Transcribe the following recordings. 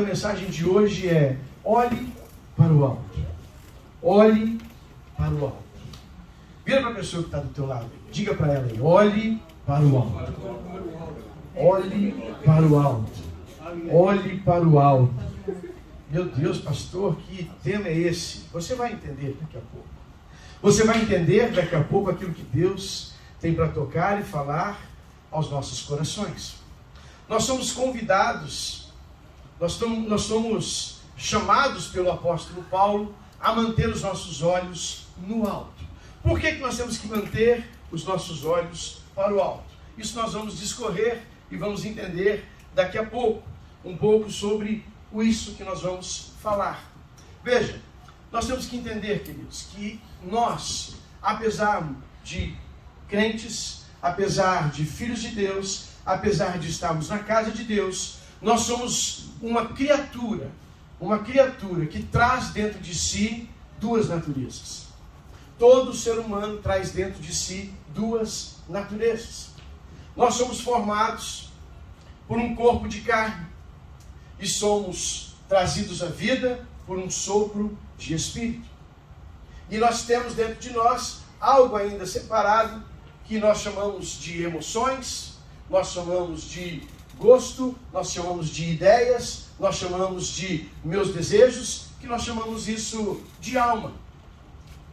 da mensagem de hoje é: olhe para o alto. Olhe para o alto. Vira para a pessoa que está do teu lado. Diga para ela aí: olhe para o alto. Olhe para o alto. Olhe para o alto. Meu Deus, pastor, que tema é esse? Você vai entender daqui a pouco. Você vai entender daqui a pouco aquilo que Deus tem para tocar e falar aos nossos corações. Nós somos convidados, nós somos chamados pelo apóstolo Paulo a manter os nossos olhos no alto. Por que nós temos que manter os nossos olhos para o alto? Isso nós vamos discorrer e vamos entender daqui a pouco, um pouco sobre isso que nós vamos falar. Veja, nós temos que entender, queridos, que nós, apesar de crentes, apesar de filhos de Deus, apesar de estarmos na casa de Deus, nós somos uma criatura que traz dentro de si duas naturezas. Todo ser humano traz dentro de si duas naturezas. Nós somos formados por um corpo de carne e somos trazidos à vida por um sopro de espírito. E nós temos dentro de nós algo ainda separado que nós chamamos de emoções, nós chamamos de gosto, nós chamamos de ideias, nós chamamos de meus desejos, que nós chamamos isso de alma.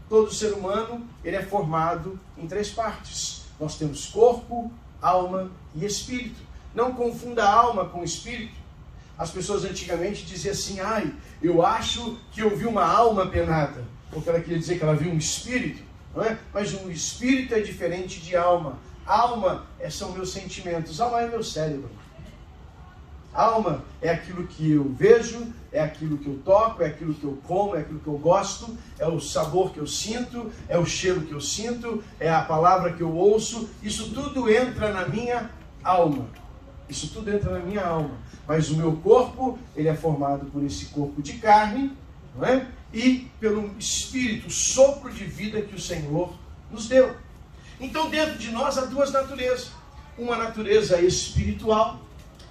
Todo ser humano, ele é formado em três partes. Nós temos corpo, alma e espírito. Não confunda a alma com o espírito. As pessoas antigamente diziam assim: ai, eu acho que eu vi uma alma penada, porque ela queria dizer que ela viu um espírito, não é? Mas um espírito é diferente de alma. Alma são meus sentimentos, alma é meu cérebro. Alma é aquilo que eu vejo, é aquilo que eu toco, é aquilo que eu como, é aquilo que eu gosto, é o sabor que eu sinto, é o cheiro que eu sinto, é a palavra que eu ouço. Isso tudo entra na minha alma. Isso tudo entra na minha alma. Mas o meu corpo, ele é formado por esse corpo de carne, não é? E pelo Espírito, o sopro de vida que o Senhor nos deu. Então dentro de nós há duas naturezas. Uma natureza espiritual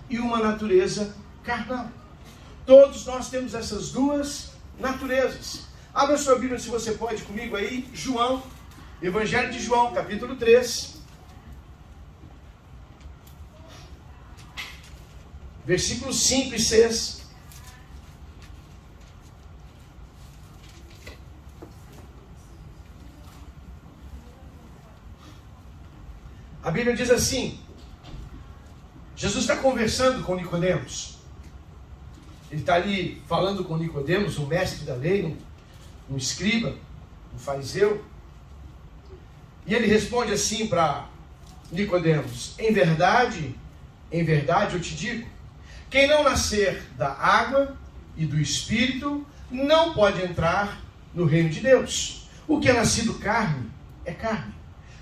e uma natureza carnal. Todos nós temos essas duas naturezas. Abra sua Bíblia, se você pode, comigo aí, João, Evangelho de João, capítulo 3. Versículos 5 e 6. A Bíblia diz assim: Jesus está conversando com Nicodemos. Ele está ali falando com Nicodemos, um mestre da lei, um escriba, um fariseu. E ele responde assim para Nicodemos: em verdade eu te digo, quem não nascer da água e do Espírito não pode entrar no reino de Deus. O que é nascido carne é carne,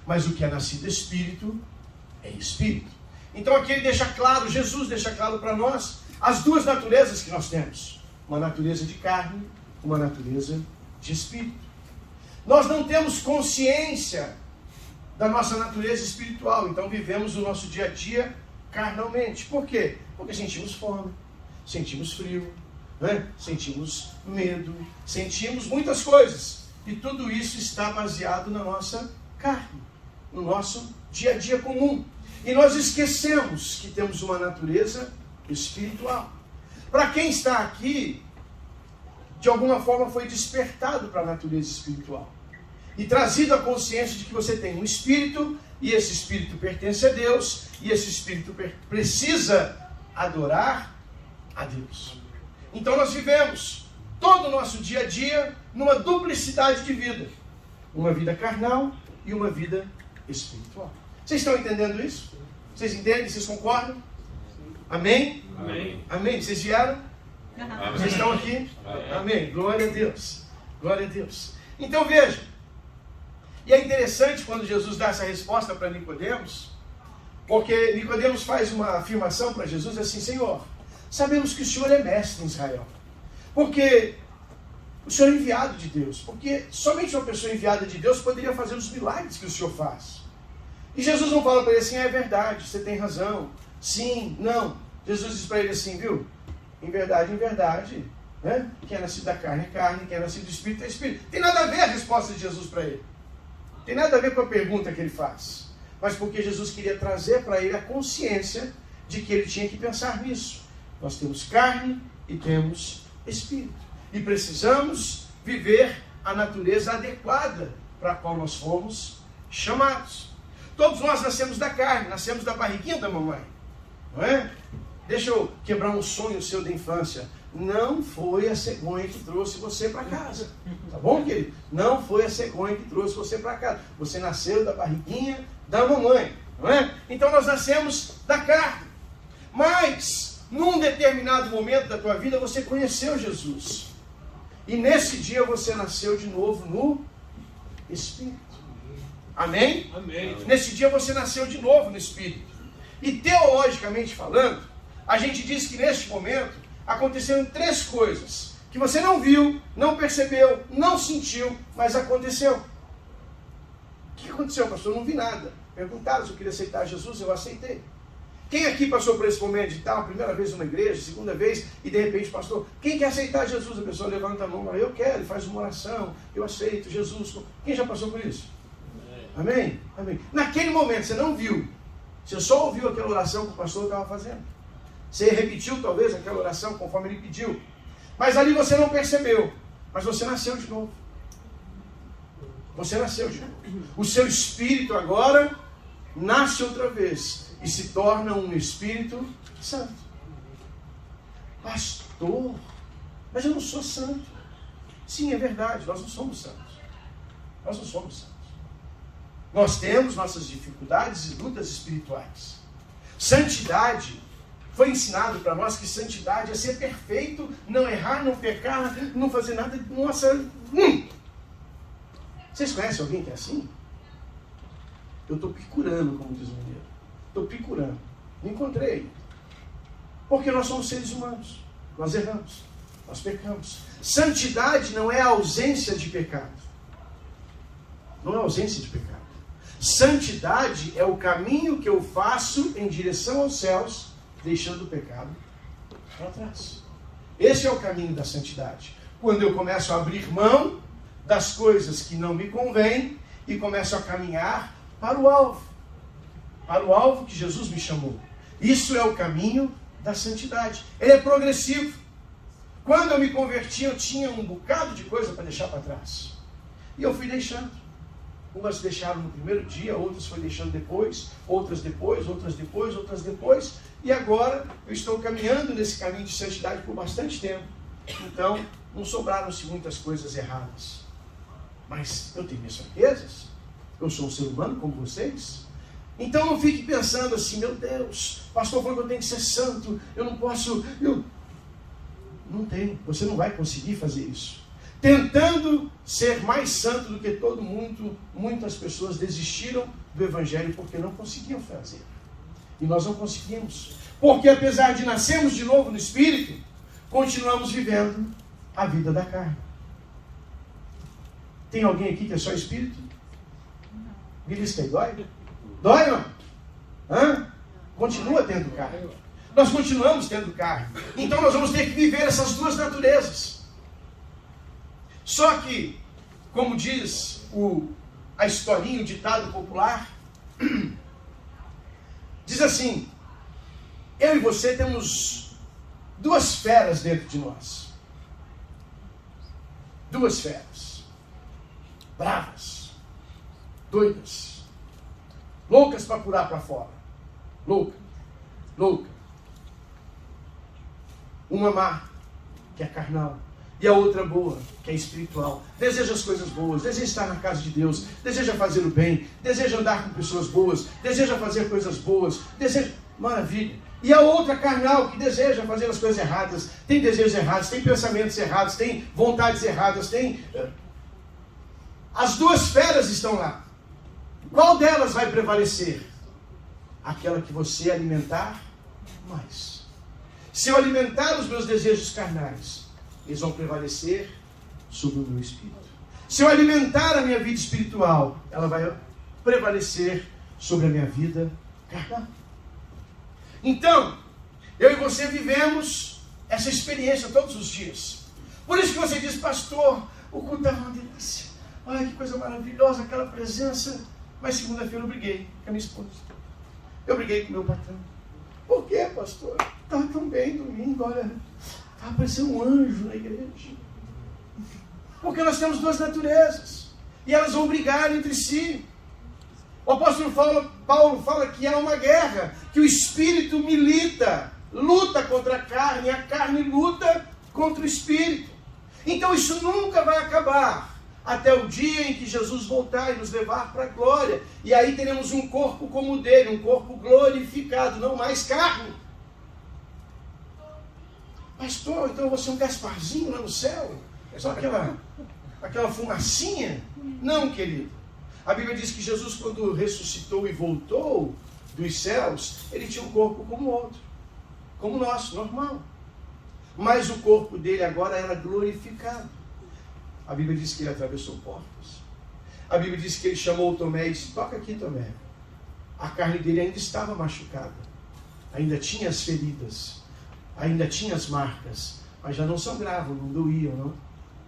mas o que é nascido Espírito é Espírito. Então aqui ele deixa claro, Jesus deixa claro para nós as duas naturezas que nós temos. Uma natureza de carne, uma natureza de Espírito. Nós não temos consciência da nossa natureza espiritual, então vivemos o nosso dia a dia carnalmente. Por quê? Porque sentimos fome, sentimos frio, né? Sentimos medo, sentimos muitas coisas. E tudo isso está baseado na nossa carne, no nosso dia a dia comum. E nós esquecemos que temos uma natureza espiritual. Para quem está aqui, de alguma forma foi despertado para a natureza espiritual. E trazido a consciência de que você tem um espírito, e esse espírito pertence a Deus, e esse espírito precisa adorar a Deus. Então nós vivemos todo o nosso dia a dia numa duplicidade de vida. Uma vida carnal e uma vida espiritual. Vocês estão entendendo isso? Vocês entendem? Vocês concordam? Amém? Amém. Amém. Vocês vieram? Amém. Vocês estão aqui? Amém. Amém. Glória a Deus. Glória a Deus. Então veja. E é interessante quando Jesus dá essa resposta para Nicodemos, porque Nicodemos faz uma afirmação para Jesus assim: Senhor, sabemos que o Senhor é mestre em Israel. Porque o Senhor é enviado de Deus. Porque somente uma pessoa enviada de Deus poderia fazer os milagres que o Senhor faz. E Jesus não fala para ele assim: é verdade, você tem razão. Sim, não. Jesus diz para ele assim: viu? em verdade, né? Quem é nascido da carne é carne, quem é nascido do Espírito é Espírito. Tem nada a ver a resposta de Jesus para ele. Tem nada a ver com a pergunta que ele faz. Mas porque Jesus queria trazer para ele a consciência de que ele tinha que pensar nisso. Nós temos carne e temos Espírito. E precisamos viver a natureza adequada para a qual nós fomos chamados. Todos nós nascemos da carne, nascemos da barriguinha da mamãe. Não é? Deixa eu quebrar um sonho seu da infância. Não foi a cegonha que trouxe você para casa. Tá bom, querido? Não foi a cegonha que trouxe você para casa. Você nasceu da barriguinha da mamãe. Não é? Então nós nascemos da carne. Mas, num determinado momento da tua vida, você conheceu Jesus. E nesse dia você nasceu de novo no Espírito. Amém? Amém. Nesse dia você nasceu de novo no Espírito. E teologicamente falando, a gente diz que neste momento aconteceram 3 coisas que você não viu, não percebeu, não sentiu, mas aconteceu. O que aconteceu, pastor? Eu não vi nada. Perguntaram se eu queria aceitar Jesus, eu aceitei. Quem aqui passou por esse momento de tal, primeira vez numa igreja, segunda vez, e de repente, pastor, quem quer aceitar Jesus? A pessoa levanta a mão, eu quero, ele faz uma oração, eu aceito Jesus. Quem já passou por isso? Amém? Amém. Naquele momento você não viu, você só ouviu aquela oração que o pastor estava fazendo. Você repetiu talvez aquela oração conforme ele pediu. Mas ali você não percebeu. Mas você nasceu de novo. Você nasceu de novo. O seu espírito agora nasce outra vez e se torna um Espírito Santo. Pastor, mas eu não sou santo. Sim, é verdade, nós não somos santos. Nós não somos santos. Nós temos nossas dificuldades e lutas espirituais. Santidade, foi ensinado para nós que santidade é ser perfeito, não errar, não pecar, não fazer nada. Nossa, Vocês conhecem alguém que é assim? Eu estou procurando, como diz o mineiro. Estou procurando. Não encontrei. Porque nós somos seres humanos. Nós erramos. Nós pecamos. Santidade não é a ausência de pecado. Não é ausência de pecado. Santidade é o caminho que eu faço em direção aos céus, deixando o pecado para trás. Esse é o caminho da santidade. Quando eu começo a abrir mão das coisas que não me convêm e começo a caminhar para o alvo que Jesus me chamou. Isso é o caminho da santidade. Ele é progressivo. Quando eu me converti, eu tinha um bocado de coisa para deixar para trás. E eu fui deixando. Umas deixaram no primeiro dia, outras foi deixando depois, outras depois, outras depois, outras depois. E agora eu estou caminhando nesse caminho de santidade por bastante tempo. Então, não sobraram-se muitas coisas erradas. Mas eu tenho minhas fraquezas. Eu sou um ser humano como vocês. Então não fique pensando assim, meu Deus, pastor falou que eu tenho que ser santo, eu não posso... Não tem, você não vai conseguir fazer isso. Tentando ser mais santo do que todo mundo, muitas pessoas desistiram do Evangelho porque não conseguiam fazer. E nós não conseguimos. Porque apesar de nascermos de novo no Espírito, continuamos vivendo a vida da carne. Tem alguém aqui que é só Espírito? Belisca aí, dói? Dói, não? Hã? Continua tendo carne. Nós continuamos tendo carne. Então nós vamos ter que viver essas duas naturezas. Só que, como diz a historinha, o ditado popular, diz assim, eu e você temos 2 feras dentro de nós. 2 feras. Bravas. Doidas. Loucas para pular para fora. Louca. Uma má, que é carnal. E a outra boa, que é espiritual. Deseja as coisas boas, deseja estar na casa de Deus, deseja fazer o bem, deseja andar com pessoas boas, deseja fazer coisas boas, deseja... Maravilha. E a outra carnal, que deseja fazer as coisas erradas, tem desejos errados, tem pensamentos errados, tem vontades erradas, tem... As 2 feras estão lá. Qual delas vai prevalecer? Aquela que você alimentar mais. Se eu alimentar os meus desejos carnais, eles vão prevalecer sobre o meu espírito. Se eu alimentar a minha vida espiritual, ela vai prevalecer sobre a minha vida carnal. Então, eu e você vivemos essa experiência todos os dias. Por isso que você diz, pastor, o culto estava uma delícia. Ai, que coisa maravilhosa, aquela presença. Mas segunda-feira eu briguei com a minha esposa. Eu briguei com o meu patrão. Por quê, pastor? Estava tão bem domingo, olha. Estava parecendo um anjo na igreja. Porque nós temos duas naturezas. E elas vão brigar entre si. O apóstolo Paulo fala que há uma guerra, que o espírito milita, luta contra a carne luta contra o espírito. Então isso nunca vai acabar, até o dia em que Jesus voltar e nos levar para a glória. E aí teremos um corpo como o dele, um corpo glorificado, não mais carne. Pastor, então você é um Gasparzinho lá no céu? É só aquela fumacinha? Não, querido. A Bíblia diz que Jesus, quando ressuscitou e voltou dos céus, ele tinha um corpo como o outro, como o nosso, normal. Mas o corpo dele agora era glorificado. A Bíblia diz que ele atravessou portas. A Bíblia diz que ele chamou Tomé e disse, toca aqui, Tomé. A carne dele ainda estava machucada, ainda tinha as feridas, ainda tinha as marcas, mas já não sangravam, não doíam, não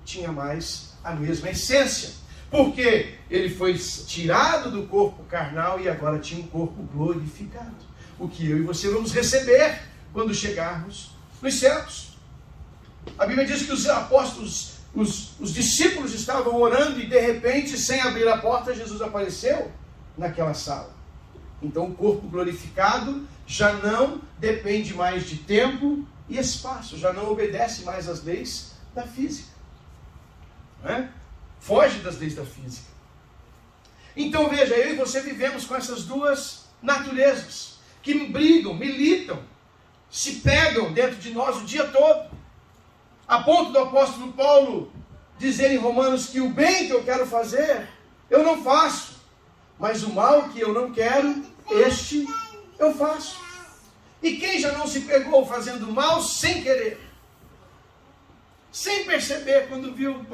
tinha mais a mesma essência. Porque ele foi tirado do corpo carnal e agora tinha um corpo glorificado. O que eu e você vamos receber quando chegarmos nos céus. A Bíblia diz que os apóstolos, os discípulos estavam orando e de repente, sem abrir a porta, Jesus apareceu naquela sala. Então o corpo glorificado já não depende mais de tempo e espaço, já não obedece mais às leis da física. Não é? Foge das leis da física. Então veja, eu e você vivemos com essas duas naturezas, que brigam, militam, se pegam dentro de nós o dia todo, a ponto do apóstolo Paulo dizer em Romanos que o bem que eu quero fazer, eu não faço, mas o mal que eu não quero, este eu faço. E quem já não se pegou fazendo mal sem querer? Sem perceber, quando viu,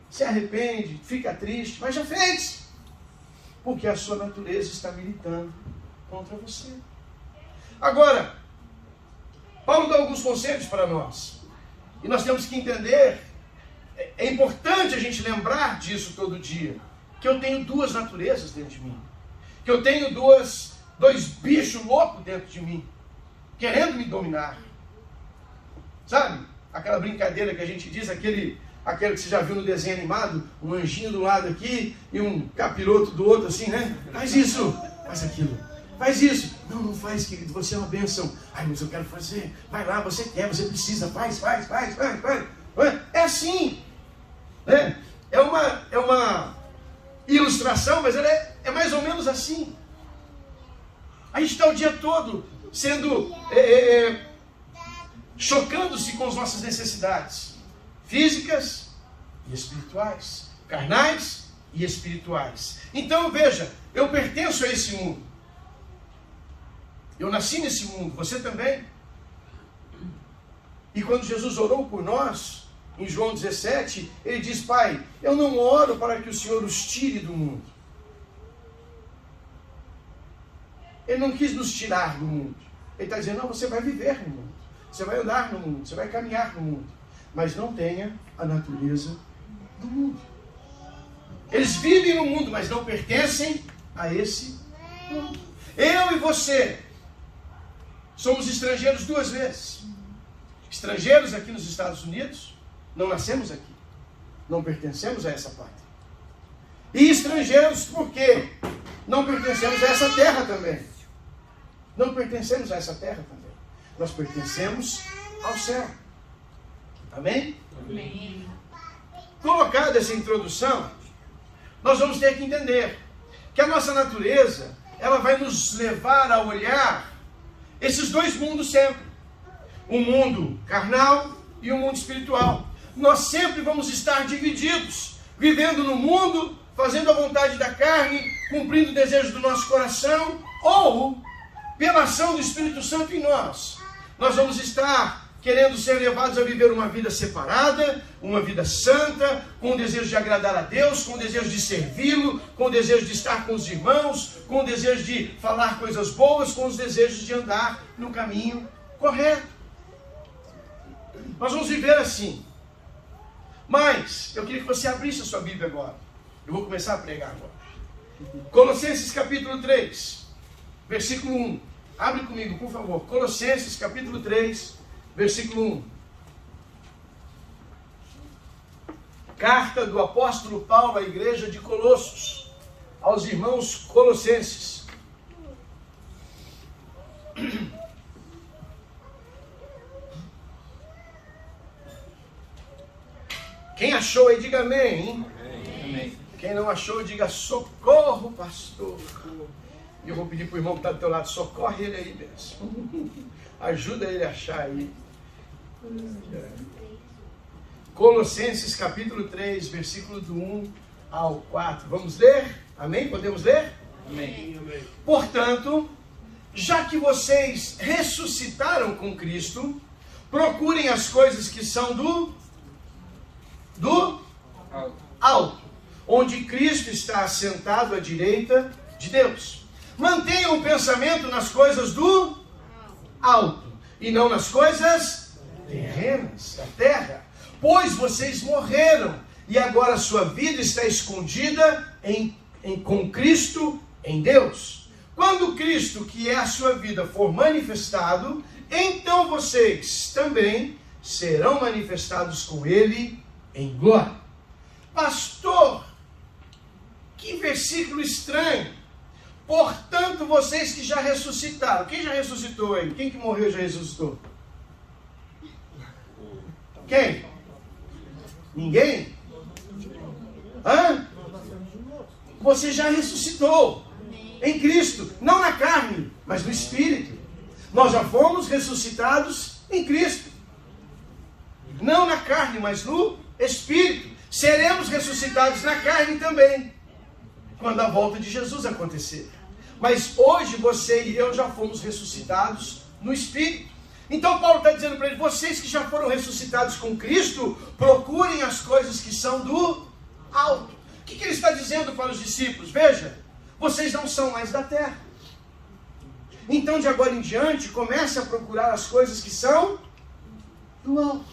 se arrepende, fica triste, mas já fez. Porque a sua natureza está militando contra você. Agora, Paulo dá alguns conselhos para nós. E nós temos que entender, é importante a gente lembrar disso todo dia, que eu tenho duas naturezas dentro de mim. Que eu tenho dois bichos loucos dentro de mim, querendo me dominar. Sabe? Aquela brincadeira que a gente diz, aquele que você já viu no desenho animado, um anjinho do lado aqui e um capiroto do outro assim, né? Faz isso, faz aquilo, faz isso. Não, não faz, querido, você é uma bênção. Ai, mas eu quero fazer. Vai lá, você quer, você precisa, faz. É assim, né? É uma ilustração, mas ela é mais ou menos assim. A gente está o dia todo sendo chocando-se com as nossas necessidades físicas e espirituais, carnais e espirituais. Então veja, eu pertenço a esse mundo. Eu nasci nesse mundo, você também. E quando Jesus orou por nós, em João 17, ele diz, Pai, eu não oro para que o Senhor os tire do mundo. Ele não quis nos tirar do mundo. Ele está dizendo, não, você vai viver no mundo. Você vai andar no mundo, você vai caminhar no mundo. Mas não tenha a natureza do mundo. Eles vivem no mundo, mas não pertencem a esse mundo. Eu e você somos estrangeiros duas vezes. Estrangeiros aqui nos Estados Unidos, não nascemos aqui. Não pertencemos a essa pátria. E estrangeiros porque não pertencemos a essa terra também. Não pertencemos a essa terra também. Nós pertencemos ao céu. Amém? Amém. Colocada essa introdução, nós vamos ter que entender que a nossa natureza, ela vai nos levar a olhar esses dois mundos sempre. Um mundo carnal e um mundo espiritual. Nós sempre vamos estar divididos, vivendo no mundo, fazendo a vontade da carne, cumprindo o desejo do nosso coração, ou pela ação do Espírito Santo em nós. Nós vamos estar querendo ser levados a viver uma vida separada, uma vida santa, com o desejo de agradar a Deus, com o desejo de servi-lo, com o desejo de estar com os irmãos, com o desejo de falar coisas boas, com os desejos de andar no caminho correto. Nós vamos viver assim. Mas, eu queria que você abrisse a sua Bíblia agora. Eu vou começar a pregar agora. Colossenses capítulo 3, versículo 1. Abre comigo, por favor. Colossenses capítulo 3, versículo 1. Carta do apóstolo Paulo à igreja de Colossos, aos irmãos colossenses. Quem achou aí, diga amém, hein? Amém. Quem não achou, diga socorro, pastor. E eu vou pedir para o irmão que está do teu lado, socorre ele aí mesmo. Ajuda ele a achar aí. Colossenses capítulo 3, versículo do 1 ao 4. Vamos ler? Amém? Podemos ler? Amém. Portanto, já que vocês ressuscitaram com Cristo, procurem as coisas que são do alto, onde Cristo está assentado à direita de Deus. Mantenham o pensamento nas coisas do alto, e não nas coisas terrenas, da terra. Pois vocês morreram, e agora a sua vida está escondida com Cristo em Deus. Quando Cristo, que é a sua vida, for manifestado, então vocês também serão manifestados com Ele em glória. Pastor, que versículo estranho. Portanto, vocês que já ressuscitaram. Quem já ressuscitou aí? Quem que morreu já ressuscitou? Quem? Ninguém? Hã? Você já ressuscitou em Cristo, não na carne, mas no Espírito. Nós já fomos ressuscitados em Cristo, não na carne, mas no Espírito. Seremos ressuscitados na carne também, quando a volta de Jesus acontecer. Mas hoje você e eu já fomos ressuscitados no Espírito. Então Paulo está dizendo para ele, vocês que já foram ressuscitados com Cristo, procurem as coisas que são do alto. O que ele está dizendo para os discípulos? Veja, vocês não são mais da terra. Então de agora em diante, comece a procurar as coisas que são do alto.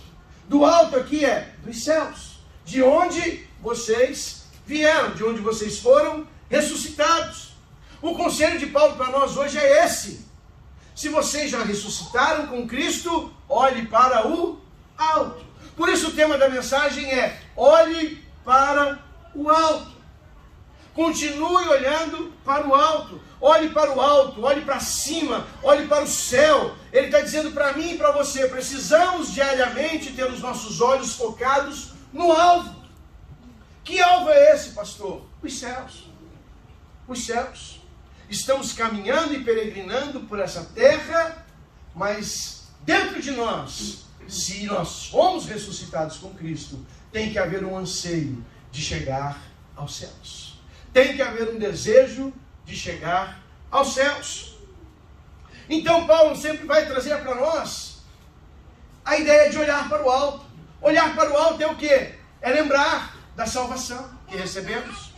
Do alto aqui é dos céus, de onde vocês vieram, de onde vocês foram ressuscitados. O conselho de Paulo para nós hoje é esse. Se vocês já ressuscitaram com Cristo, olhe para o alto. Por isso o tema da mensagem é: olhe para o alto. Continue olhando para o alto. Olhe para o alto, olhe para cima, olhe para o céu. Ele está dizendo para mim e para você, precisamos diariamente ter os nossos olhos focados no alvo. Que alvo é esse, pastor? Os céus. Os céus. Estamos caminhando e peregrinando por essa terra, mas dentro de nós, se nós fomos ressuscitados com Cristo, tem que haver um anseio de chegar aos céus. Tem que haver um desejo de chegar aos céus. Então Paulo sempre vai trazer para nós a ideia de olhar para o alto. Olhar para o alto é o quê? É lembrar da salvação que recebemos.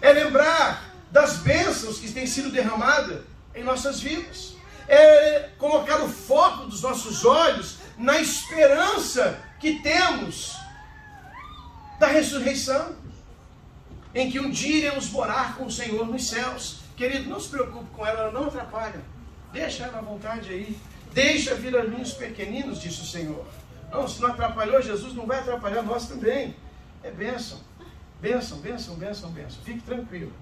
É lembrar das bênçãos que têm sido derramadas em nossas vidas. É colocar o foco dos nossos olhos na esperança que temos da ressurreição, em que um dia iremos morar com o Senhor nos céus. Querido, não se preocupe com ela, ela não atrapalha. Deixa ela à vontade aí. Deixa vir a mim os pequeninos, disse o Senhor. Não, se não atrapalhou Jesus, não vai atrapalhar nós também. É bênção, bênção, bênção, bênção, bênção. Fique tranquilo.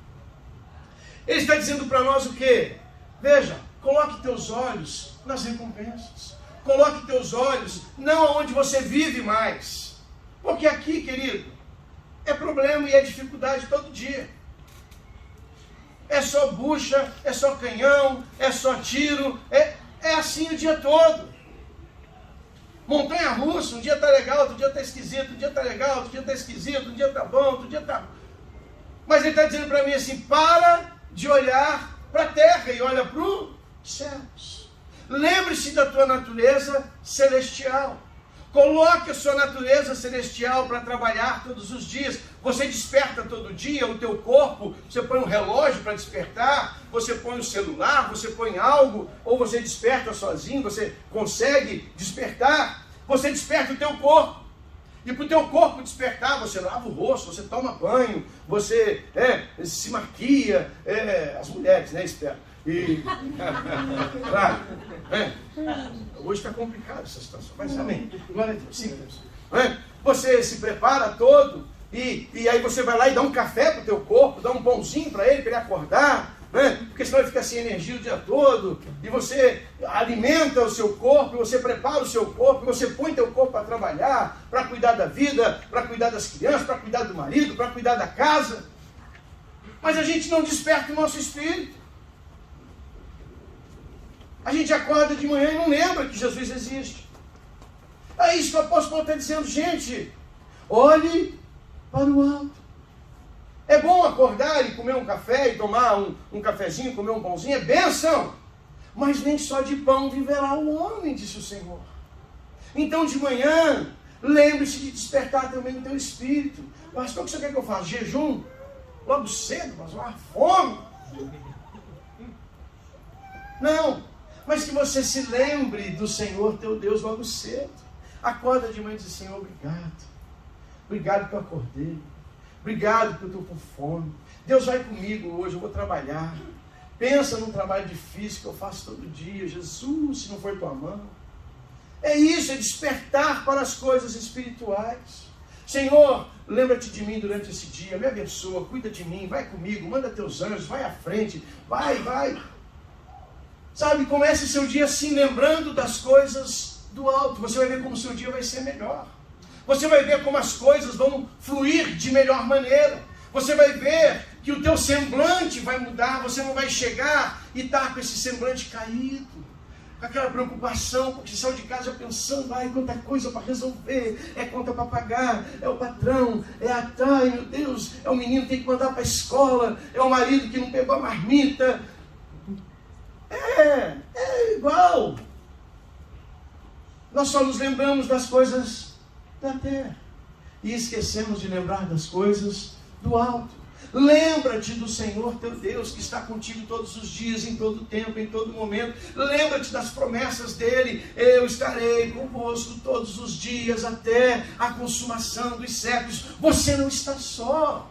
Ele está dizendo para nós o quê? Veja, coloque teus olhos nas recompensas. Coloque teus olhos não onde você vive mais. Porque aqui, querido, é problema e é dificuldade todo dia. É só bucha, é só canhão, é só tiro, é assim o dia todo. Montanha russa, um dia está legal, outro dia está esquisito, um dia está legal, outro dia está esquisito, um dia está bom, outro dia está... Mas ele está dizendo para mim assim, para de olhar para a terra e olha para os céus. Lembre-se da tua natureza celestial. Coloque a sua natureza celestial para trabalhar todos os dias. Você desperta todo dia, o teu corpo, você põe um relógio para despertar, você põe o celular, você põe algo, ou você desperta sozinho, você consegue despertar. você desperta o teu corpo. E para o teu corpo despertar, você lava o rosto, você toma banho, você se maquia, as mulheres, né, esperam. E, claro, hoje está complicado essa situação, mas amém. Glória a Deus, sim, Deus. Você se prepara todo, e aí você vai lá e dá um café para o teu corpo, dá um pãozinho para ele acordar, porque senão ele fica sem energia o dia todo, e você alimenta o seu corpo, você prepara o seu corpo, você põe teu corpo para trabalhar, para cuidar da vida, para cuidar das crianças, para cuidar do marido, para cuidar da casa. Mas a gente não desperta o nosso espírito. A gente acorda de manhã e não lembra que Jesus existe. É isso que o apóstolo Paulo está dizendo, gente, olhe para o alto. É bom acordar e comer um café, e tomar um cafezinho, comer um pãozinho, é bênção. Mas nem só de pão viverá o homem, disse o Senhor. Então de manhã, lembre-se de despertar também o teu espírito. Pastor, o que você quer que eu faça? Jejum? Logo cedo, pastor, uma fome? Não, mas que você se lembre do Senhor teu Deus logo cedo. Acorda de manhã e diz, Senhor, obrigado. Obrigado que eu acordei. Obrigado que eu estou com fome. Deus vai comigo hoje, eu vou trabalhar. Pensa num trabalho difícil que eu faço todo dia. Jesus, se não for tua mão. É isso, é despertar para as coisas espirituais. Senhor, lembra-te de mim durante esse dia, me abençoa, cuida de mim, vai comigo, manda teus anjos, vai à frente, vai. Sabe, comece seu dia assim, lembrando das coisas do alto. Você vai ver como o seu dia vai ser melhor. Você vai ver como as coisas vão fluir de melhor maneira. Você vai ver que o teu semblante vai mudar. Você não vai chegar e estar com esse semblante caído, com aquela preocupação, porque você saiu de casa pensando, ai, quanta coisa para resolver, é conta para pagar, é o patrão, ai meu Deus, é o menino que tem que mandar para a escola, é o marido que não pegou a marmita. É igual. Nós só nos lembramos das coisas da terra e esquecemos de lembrar das coisas do alto. Lembra-te do Senhor teu Deus, que está contigo todos os dias, em todo tempo, em todo momento. Lembra-te das promessas dele. Eu estarei convosco todos os dias até a consumação dos séculos. Você não está só.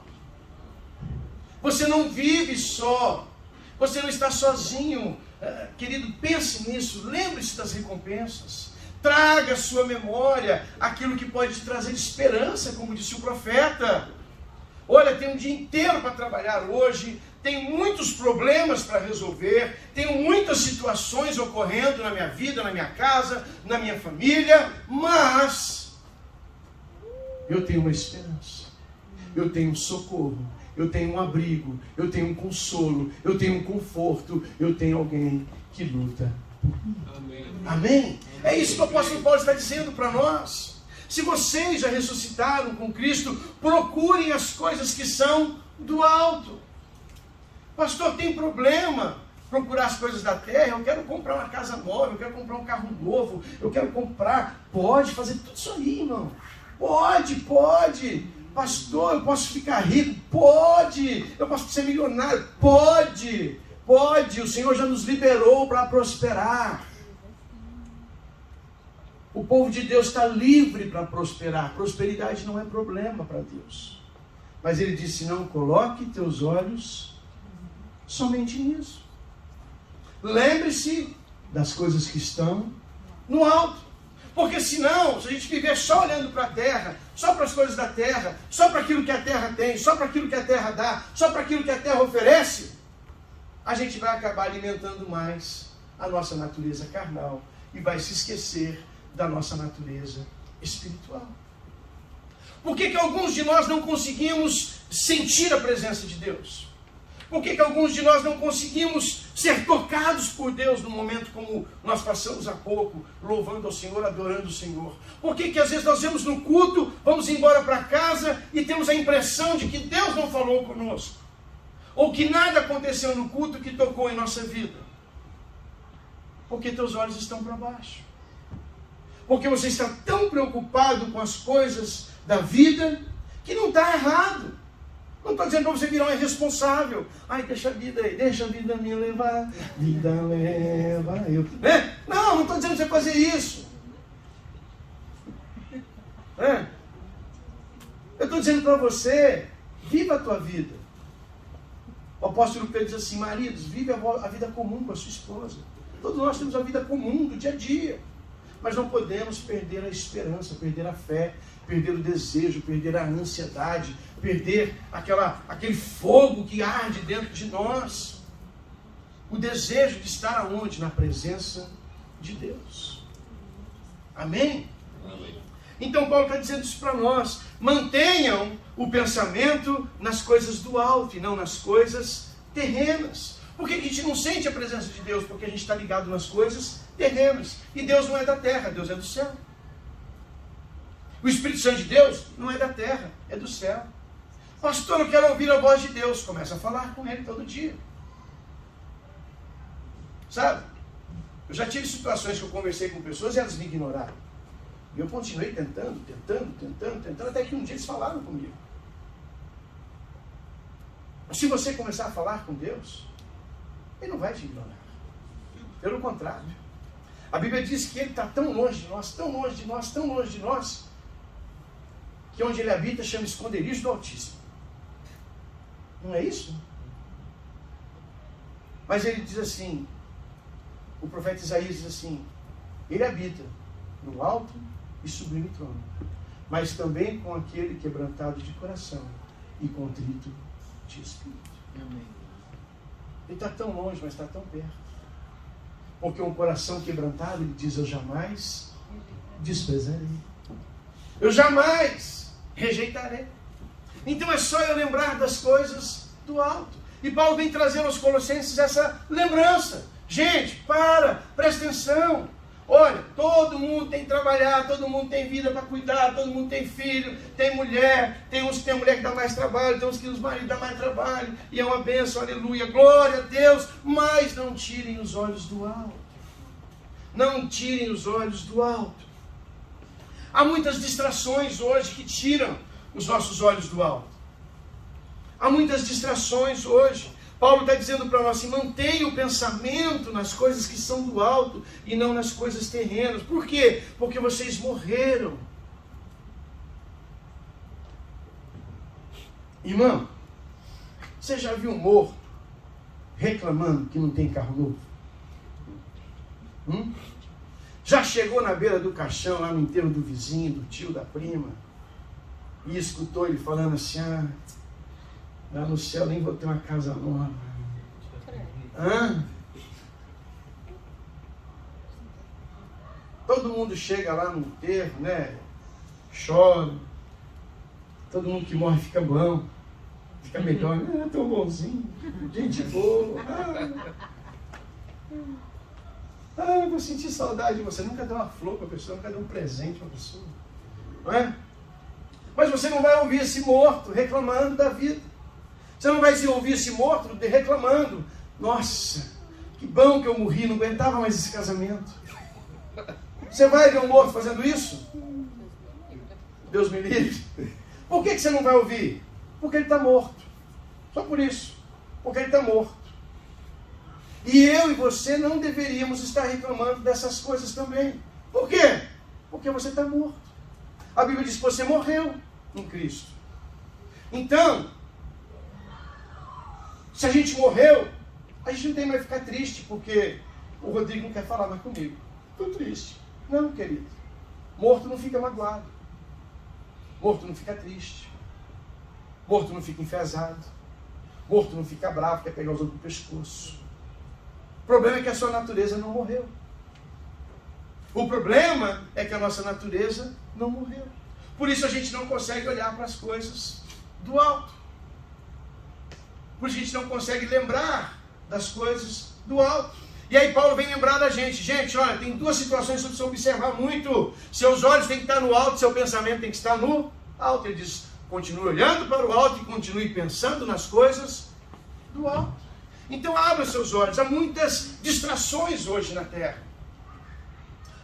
Você não vive só. Você não está sozinho. Querido, pense nisso. Lembre-se das recompensas. Traga à sua memória aquilo que pode te trazer esperança, como disse o profeta. Olha, tem um dia inteiro para trabalhar hoje, tem muitos problemas para resolver, tenho muitas situações ocorrendo na minha vida, na minha casa, na minha família, mas eu tenho uma esperança, eu tenho um socorro, eu tenho um abrigo, eu tenho um consolo, eu tenho um conforto, eu tenho alguém que luta por mim. Amém. Amém? É isso que o apóstolo Paulo está dizendo para nós. Se vocês já ressuscitaram com Cristo, procurem as coisas que são do alto. Pastor, tem problema procurar as coisas da terra? Eu quero comprar uma casa nova, eu quero comprar um carro novo, eu quero comprar. Pode fazer tudo isso aí, irmão. Pode. Pastor, eu posso ficar rico? Pode. Eu posso ser milionário? Pode. O Senhor já nos liberou para prosperar. O povo de Deus está livre para prosperar. Prosperidade não é problema para Deus. Mas ele disse, não coloque teus olhos somente nisso. Lembre-se das coisas que estão no alto. Porque senão, se a gente viver só olhando para a terra, só para as coisas da terra, só para aquilo que a terra tem, só para aquilo que a terra dá, só para aquilo que a terra oferece, a gente vai acabar alimentando mais a nossa natureza carnal e vai se esquecer da nossa natureza espiritual. Por que alguns de nós não conseguimos sentir a presença de Deus? Por que alguns de nós não conseguimos ser tocados por Deus no momento como nós passamos há pouco, louvando ao Senhor, adorando o Senhor? Por que às vezes nós vamos no culto, vamos embora para casa e temos a impressão de que Deus não falou conosco? Ou que nada aconteceu no culto que tocou em nossa vida? Porque teus olhos estão para baixo. Porque você está tão preocupado com as coisas da vida que não está errado. Não estou dizendo para você virar um irresponsável. Ai, deixa a vida me levar. Vida leva eu. Não estou dizendo para você fazer isso. Eu estou dizendo para você, viva a tua vida. O apóstolo Pedro diz assim, maridos, vive a vida comum com a sua esposa. Todos nós temos a vida comum do dia a dia. Mas não podemos perder a esperança, perder a fé, perder o desejo, perder a ansiedade, perder aquele fogo que arde dentro de nós. O desejo de estar aonde? Na presença de Deus. Amém? Amém. Então Paulo está dizendo isso para nós. Mantenham o pensamento nas coisas do alto e não nas coisas terrenas. Por que a gente não sente a presença de Deus? Porque a gente está ligado nas coisas terrenas. E Deus não é da terra, Deus é do céu. O Espírito Santo de Deus não é da terra, é do céu. Pastor, eu quero ouvir a voz de Deus. Começa a falar com Ele todo dia. Sabe? Eu já tive situações que eu conversei com pessoas e elas me ignoraram. E eu continuei tentando, até que um dia eles falaram comigo. Mas se você começar a falar com Deus, Ele não vai te ignorar. Pelo contrário. A Bíblia diz que Ele está tão longe de nós, tão longe de nós, tão longe de nós, que onde Ele habita chama esconderijo do Altíssimo. Não é isso? Mas Ele diz assim, o profeta Isaías diz assim, Ele habita no alto e sublime trono, mas também com aquele quebrantado de coração e contrito de espírito. Amém. Ele está tão longe, mas está tão perto. Porque um coração quebrantado, Ele diz, eu jamais desprezarei. Eu jamais rejeitarei. Então é só eu lembrar das coisas do alto. E Paulo vem trazer aos Colossenses essa lembrança. Gente, presta atenção. Olha, todo mundo tem que trabalhar, todo mundo tem vida para cuidar, todo mundo tem filho, tem mulher, tem uns que tem mulher que dá mais trabalho, tem uns que os maridos dão mais trabalho, e é uma bênção, aleluia, glória a Deus, mas não tirem os olhos do alto. Não tirem os olhos do alto. Há muitas distrações hoje que tiram os nossos olhos do alto. Há muitas distrações hoje. Paulo está dizendo para nós assim, mantenha o pensamento nas coisas que são do alto e não nas coisas terrenas. Por quê? Porque vocês morreram. Irmão, você já viu um morto reclamando que não tem carro novo? Já chegou na beira do caixão, lá no enterro do vizinho, do tio, da prima, e escutou ele falando assim, lá no céu nem vou ter uma casa nova. Todo mundo chega lá no enterro, né? Chora. Todo mundo que morre fica bom. Fica melhor. Tão bonzinho. Gente boa. Eu vou sentir saudade de você. Nunca deu uma flor para a pessoa, nunca deu um presente para a pessoa. Não é? Mas você não vai ouvir esse morto reclamando da vida. Você não vai ouvir esse morto reclamando. Nossa, que bom que eu morri, não aguentava mais esse casamento. Você vai ver um morto fazendo isso? Deus me livre. Por que você não vai ouvir? Porque ele está morto. Só por isso. Porque ele está morto. E eu e você não deveríamos estar reclamando dessas coisas também. Por quê? Porque você está morto. A Bíblia diz que você morreu em Cristo. Então, se a gente morreu, a gente não tem mais que ficar triste, porque o Rodrigo não quer falar mais comigo. Estou triste. Não, querido. Morto não fica magoado. Morto não fica triste. Morto não fica enfesado. Morto não fica bravo, quer pegar os outros no pescoço. O problema é que a sua natureza não morreu. O problema é que a nossa natureza não morreu. Por isso a gente não consegue olhar para as coisas do alto. Por isso a gente não consegue lembrar das coisas do alto. E aí Paulo vem lembrar da gente. Gente, olha, tem duas situações que você precisa observar muito. Seus olhos têm que estar no alto, seu pensamento tem que estar no alto. Ele diz, continue olhando para o alto e continue pensando nas coisas do alto. Então abra seus olhos. Há muitas distrações hoje na terra.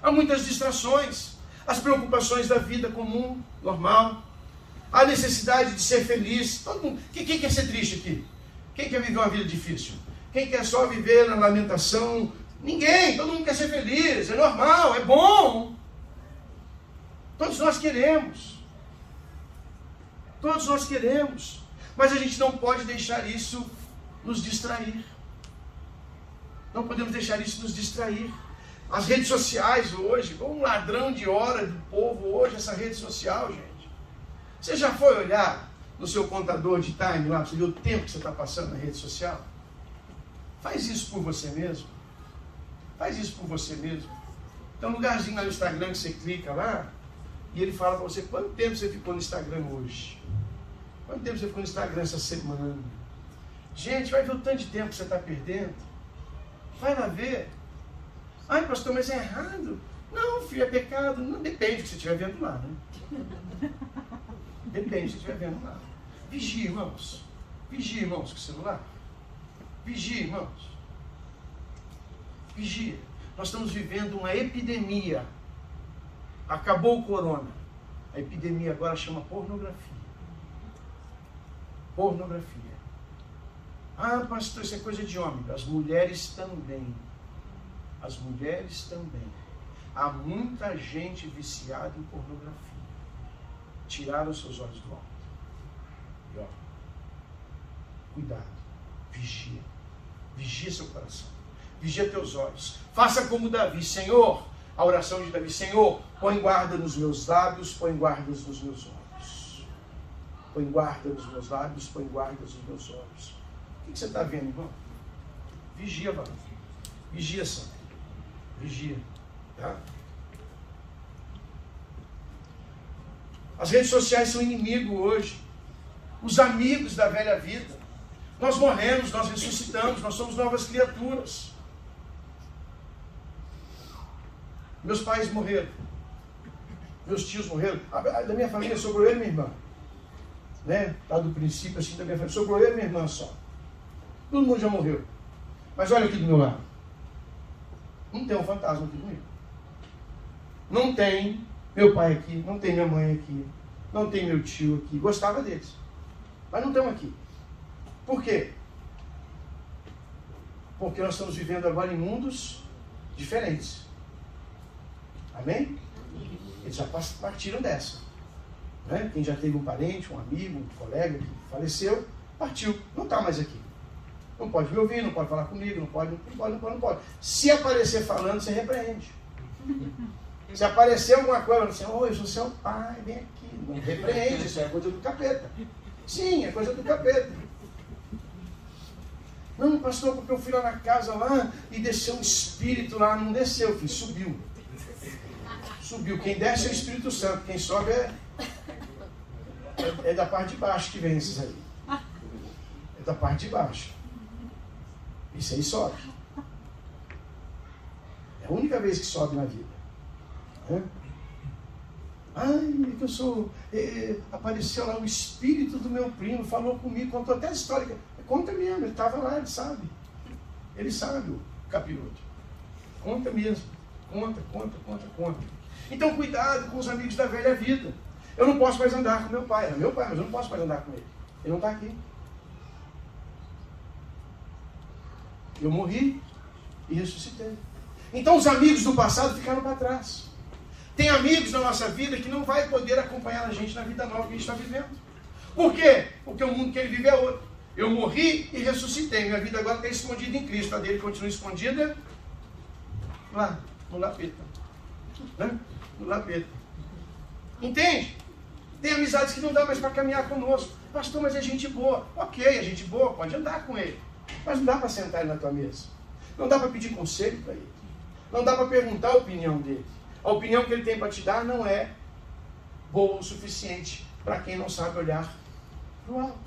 Há muitas distrações. As preocupações da vida comum, normal. A necessidade de ser feliz. Todo mundo. Quem quer ser triste aqui? Quem quer viver uma vida difícil? Quem quer só viver na lamentação? Ninguém. Todo mundo quer ser feliz. É normal, é bom. Todos nós queremos. Todos nós queremos. Mas a gente não pode deixar isso nos distrair. Não podemos deixar isso nos distrair. As redes sociais hoje, um ladrão de hora do povo hoje, essa rede social, gente. Você já foi olhar no seu contador de time lá, para você ver o tempo que você está passando na rede social? Faz isso por você mesmo. Faz isso por você mesmo. Tem um lugarzinho lá no Instagram que você clica lá, e ele fala para você quanto tempo você ficou no Instagram hoje. Quanto tempo você ficou no Instagram essa semana. Gente, vai ver o tanto de tempo que você está perdendo. Vai lá ver. Ai, pastor, mas é errado. Não, filho, é pecado. Não, depende do que você estiver vendo lá, né? Depende do que você estiver vendo lá. Vigie, irmãos. Vigie, irmãos, com o celular. Vigie, irmãos. Vigie. Nós estamos vivendo uma epidemia. Acabou o corona. A epidemia agora chama pornografia. Pornografia. Ah, pastor, isso é coisa de homem. As mulheres também. As mulheres também. Há muita gente viciada em pornografia. Tiraram os seus olhos do alto. E ó, cuidado. Vigia. Vigia seu coração. Vigia teus olhos. Faça como Davi. Senhor, a oração de Davi. Senhor, põe guarda nos meus lábios, põe guarda nos meus olhos. Põe guarda nos meus lábios, põe guarda nos meus olhos. O que você está vendo, irmão? Vigia, varão. Vigia, santo. Vigia. Tá? As redes sociais são inimigo hoje. Os amigos da velha vida. Nós morremos, nós ressuscitamos, nós somos novas criaturas. Meus pais morreram. Meus tios morreram. Da minha família sobrou eu e minha irmã. Né? Lá do princípio assim da minha família. Sobrou eu e minha irmã só. Todo mundo já morreu. Mas olha aqui do meu lado. Não tem um fantasma aqui comigo. Não tem meu pai aqui, não tem minha mãe aqui, não tem meu tio aqui. Gostava deles. Mas não estão aqui. Por quê? Porque nós estamos vivendo agora em mundos diferentes. Amém? Eles já partiram dessa. Né? Quem já teve um parente, um amigo, um colega que faleceu, partiu. Não está mais aqui. Não pode me ouvir, não pode falar comigo, não pode. Se aparecer falando, você repreende. Se aparecer alguma coisa, você diz, eu sou seu pai, vem aqui. Não repreende, isso é coisa do capeta. Sim, é coisa do capeta. Não, pastor, porque eu fui lá na casa lá e desceu um espírito lá. Não desceu, filho, subiu. Subiu. Quem desce é o Espírito Santo, quem sobe é da parte de baixo que vem esses aí. É da parte de baixo. Isso aí sobe. É a única vez que sobe na vida. É? Ai, que eu sou... apareceu lá o espírito do meu primo, falou comigo, contou até a história. Conta mesmo, ele estava lá, ele sabe. Ele sabe o capiroto. Conta mesmo. Conta. Então cuidado com os amigos da velha vida. Eu não posso mais andar com meu pai. Era meu pai, mas eu não posso mais andar com ele. Ele não está aqui. Eu morri e ressuscitei. Então os amigos do passado ficaram para trás. Tem amigos na nossa vida que não vai poder acompanhar a gente na vida nova que a gente está vivendo. Por quê? Porque o mundo que ele vive é outro. Eu morri e ressuscitei. Minha vida agora está escondida em Cristo. A dele continua escondida lá, no lapeta. Né? No lapeta. Entende? Tem amizades que não dá mais para caminhar conosco. Pastor, mas é gente boa. Ok, é gente boa, pode andar com ele. Mas não dá para sentar ele na tua mesa. Não dá para pedir conselho para ele. Não dá para perguntar a opinião dele. A opinião que ele tem para te dar não é boa o suficiente para quem não sabe olhar para o alto.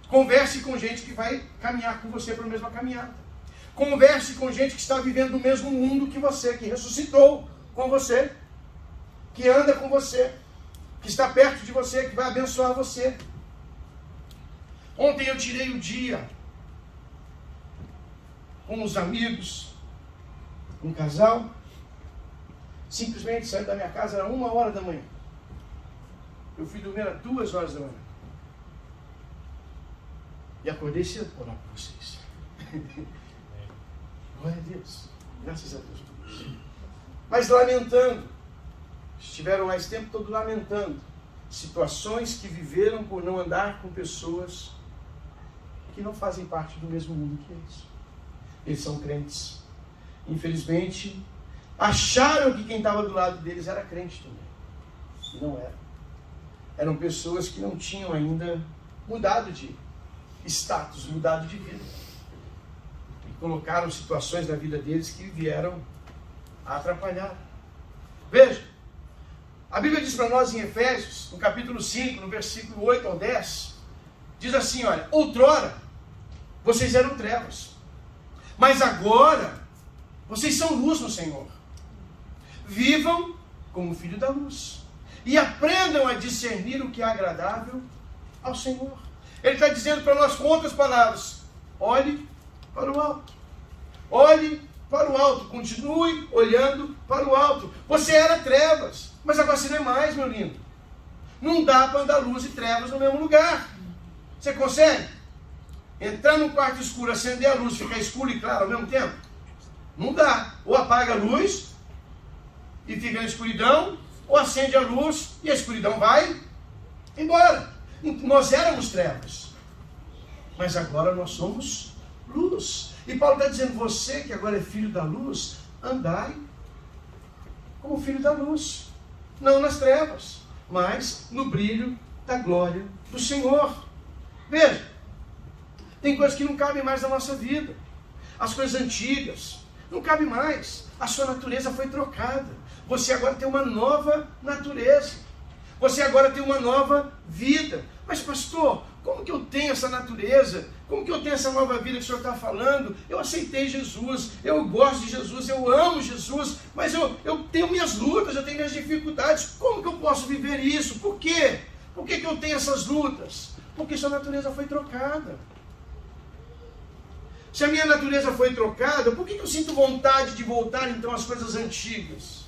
Converse com gente que vai caminhar com você para a mesma caminhada. Converse com gente que está vivendo o mesmo mundo que você, que ressuscitou com você, que anda com você, que está perto de você, que vai abençoar você. Ontem eu tirei o dia com os amigos, um casal, simplesmente saiu da minha casa, era 1h da manhã. Eu fui dormir às 2h da manhã. E acordei cedo para orar por vocês. Glória a Deus. Graças a Deus por isso. Mas lamentando estiveram lá esse tempo todo lamentando situações que viveram por não andar com pessoas que não fazem parte do mesmo mundo que eles. Eles são crentes. Infelizmente, acharam que quem estava do lado deles era crente também. E não era. Eram pessoas que não tinham ainda mudado de status, mudado de vida. E colocaram situações na vida deles que vieram a atrapalhar. Veja, a Bíblia diz para nós em Efésios, no capítulo 5, no versículo 8 ao 10, diz assim, olha, outrora vocês eram trevas, mas agora vocês são luz no Senhor. Vivam como filho da luz e aprendam a discernir o que é agradável ao Senhor. Ele está dizendo para nós com outras palavras, olhe para o alto. Olhe para o alto, continue olhando para o alto. Você era trevas, mas agora você não é mais, meu lindo. Não dá para andar luz e trevas no mesmo lugar. Você consegue? Entrar num quarto escuro, acender a luz, ficar escuro e claro ao mesmo tempo? Não dá. Ou apaga a luz e fica na escuridão, ou acende a luz e a escuridão vai embora. Nós éramos trevas, mas agora nós somos luz. E Paulo está dizendo, você que agora é filho da luz, andai como filho da luz. Não nas trevas, mas no brilho da glória do Senhor. Veja, tem coisas que não cabem mais na nossa vida. As coisas antigas não cabem mais. A sua natureza foi trocada. Você agora tem uma nova natureza. Você agora tem uma nova vida. Mas pastor, como que eu tenho essa natureza? Como que eu tenho essa nova vida que o senhor está falando? Eu aceitei Jesus, eu gosto de Jesus, eu amo Jesus, mas eu tenho minhas lutas, eu tenho minhas dificuldades. Como que eu posso viver isso? Por quê? Por que eu tenho essas lutas? Porque sua natureza foi trocada. Se a minha natureza foi trocada, por que eu sinto vontade de voltar então às coisas antigas?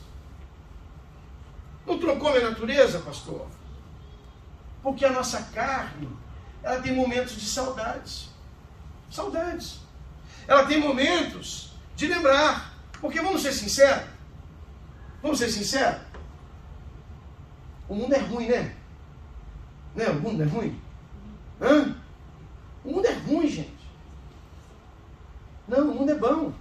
Não trocou minha natureza, pastor? Porque a nossa carne, ela tem momentos de saudades. Saudades. Ela tem momentos de lembrar. Porque vamos ser sinceros? Vamos ser sinceros? O mundo é ruim, né? Né? O mundo é ruim? Hã? O mundo é ruim, gente. Não, o mundo é bom.